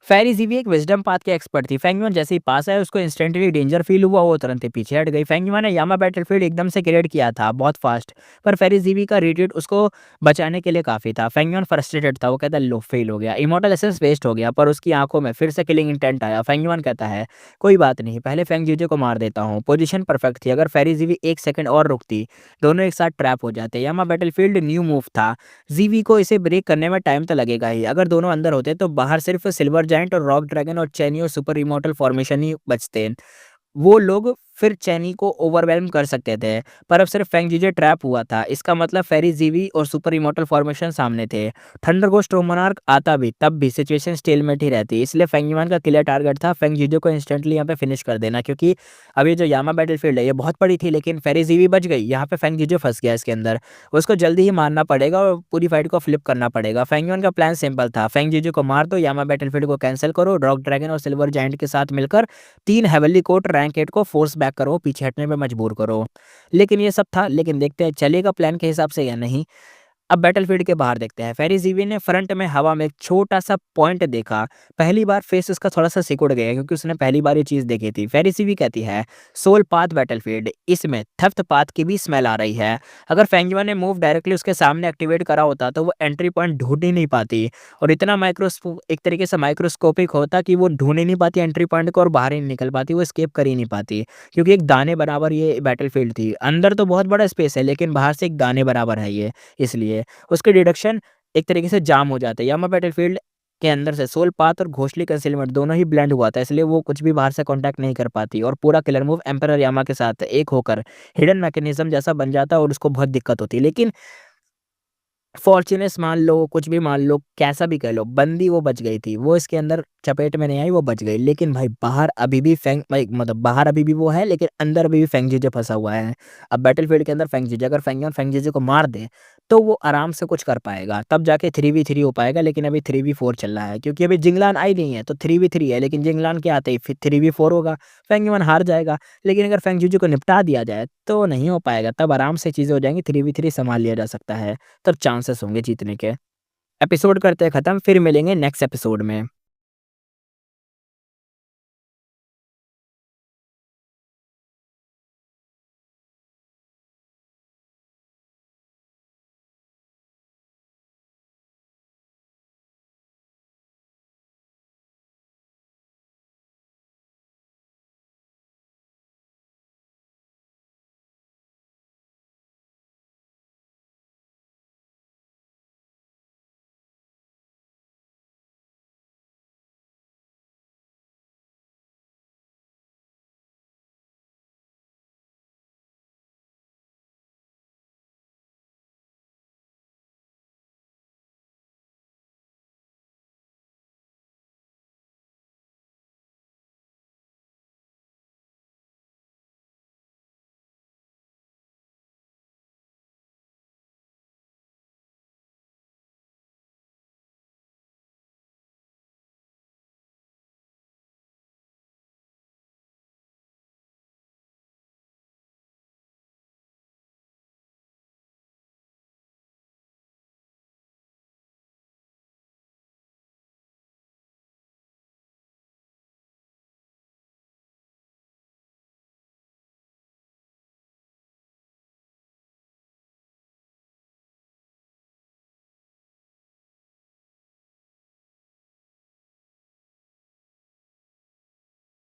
फेरिज़ीवी एक विज़डम पाथ के एक्सपर्ट थी। फेंगयुआन जैसे ही पास आया उसको इंस्टेंटली डेंजर फील हुआ, वो तुरंत ही पीछे हट गई। फेंगयुआन ने यामा बैटलफील्ड एकदम से क्रिएट किया था बहुत फास्ट, पर फेरिज़ीवी का रिट्रीट उसको बचाने के लिए काफ़ी था। फेंगयुआन फ्रस्ट्रेटेड था, वो कहता है लो फेल हो गया, इमॉर्टल एसेंस वेस्ट हो गया, पर उसकी आंखों में फिर से किलिंग इंटेंट आया। फेंगयुआन कहता है कोई बात नहीं, पहले फेंग जीजे को मार देता हूँ। पोजीशन परफेक्ट थी, अगर फेरिज़ीवी 1 सेकंड और रुकती दोनों एक साथ ट्रैप हो जाते। यामा बैटलफील्ड न्यू मूव था, जीवी को इसे ब्रेक करने में टाइम तो लगेगा ही। अगर दोनों अंदर होते तो बाहर सिर्फ सिल्वर जायंट और रॉक ड्रैगन और चैनी और सुपर इमॉर्टल फॉर्मेशन ही बचते। वो लोग फिर चैनी को ओवरवेल्म कर सकते थे, पर अब सिर्फ फेंग जीजे ट्रैप हुआ था। इसका मतलब फेरिज़ीवी और सुपर इमॉर्टल फॉर्मेशन सामने थे। थंडर घोस्ट मोनार्क आता भी तब भी सिचुएशन स्टेलमेट ही रहती, इसलिए फेंगयुआन का क्लियर टारगेट था फेंग जीजे को इंस्टेंटली यहाँ पे फिनिश कर देना, क्योंकि अभी जो यामा बैटलफील्ड है ये बहुत बड़ी थी, लेकिन फेरिज़ीवी बच गई, यहाँ पे फेंग जीजे फंस गया इसके अंदर। उसको जल्दी ही मारना पड़ेगा और पूरी फाइट को फ्लिप करना पड़ेगा। फेंगयुआन का प्लान सिंपल था, फेंग जीजे को मार दो, यामा बैटलफील्ड को कैंसिल करो, रॉक ड्रैगन और सिल्वर जायंट के साथ मिलकर 3 हेवनली कोर्ट रैंक 8 को फोर्स बैक करो, पीछे हटने पे मजबूर करो। लेकिन ये सब था, लेकिन देखते हैं चलेगा प्लान के हिसाब से या नहीं। अब बैटलफील्ड के बाहर देखते हैं। फेरिज़ेवियन ने फ्रंट में हवा में एक छोटा-सा पॉइंट देखा। पहली बार फेस उसका थोड़ा-सा सिकुड़ गया क्योंकि उसने पहली बार ये चीज़ देखी थी। फेरिज़ेवी कहती है, "सोल पाथ बैटलफील्ड, इसमें थेफ्ट पाथ की भी स्मेल आ रही है। अगर फेंग युआन ने मूव डायरेक्टली उसके सामने एक्टिवेट करा होता तो वो एंट्री पॉइंट ढूँढ ही नहीं पाती और इतना एक तरीके से माइक्रोस्कोपिक होता कि वो ढूँढ ही नहीं पाती एंट्री पॉइंट को और बाहर ही नहीं निकल पाती, वो एस्केप कर ही नहीं पाती। क्योंकि एक दाने बराबर ये बैटलफील्ड थी। अंदर तो बहुत बड़ा स्पेस है लेकिन बाहर से एक दाने बराबर है ये, इसलिए। उसके डिडक्शन एक तरीके से जाम हो जाते हैं। यामा बैटलफील्ड के अंदर से सोल पाथ और घोंसले कंसीलमेंट दोनों ही ब्लेंड हुआ था, इसलिए वो कुछ भी बाहर से कॉन्टैक्ट नहीं कर पाती और पूरा किलर मूव एम्परर यामा के साथ एक होकर हिडन मैकेनिज़्म जैसा बन जाता और उसको बहुत दिक्कत होती। लेकिन फॉर्च्यूनेस मान लो, कुछ भी मान लो, कैसा भी कह लो, बंदी वो बच गई थी। वो इसके अंदर चपेट में नहीं आई, वो बच गई। लेकिन भाई बाहर अभी भी मतलब बाहर अभी भी वो है, लेकिन अंदर अभी भी फेंग जीजे फँसा हुआ है। अब बैटलफ़ील्ड के अंदर फेंग जीजे, अगर फेंग युआन फेंग जीजे को मार दे, तो वो आराम से कुछ कर पाएगा। तब जाके 3v3 हो पाएगा, लेकिन अभी 3v4 चल रहा है। क्योंकि अभी जिंगलान आई नहीं है, तो 3v3 है, लेकिन जिंगलान के आते ही फिर 3v4 होगा, फेंग युआन हार जाएगा। लेकिन अगर फेंग जीजे को निपटा दिया जाए, तो नहीं हो पाएगा। तब आराम से चीज़ें हो जाएँगी, 3v3 सँभाल लिया जा सकता है। तब चांसेस होंगे जीतने के। एपिसोड करते हैं खत्म, फिर मिलेंगे नेक्स्ट एपिसोड में।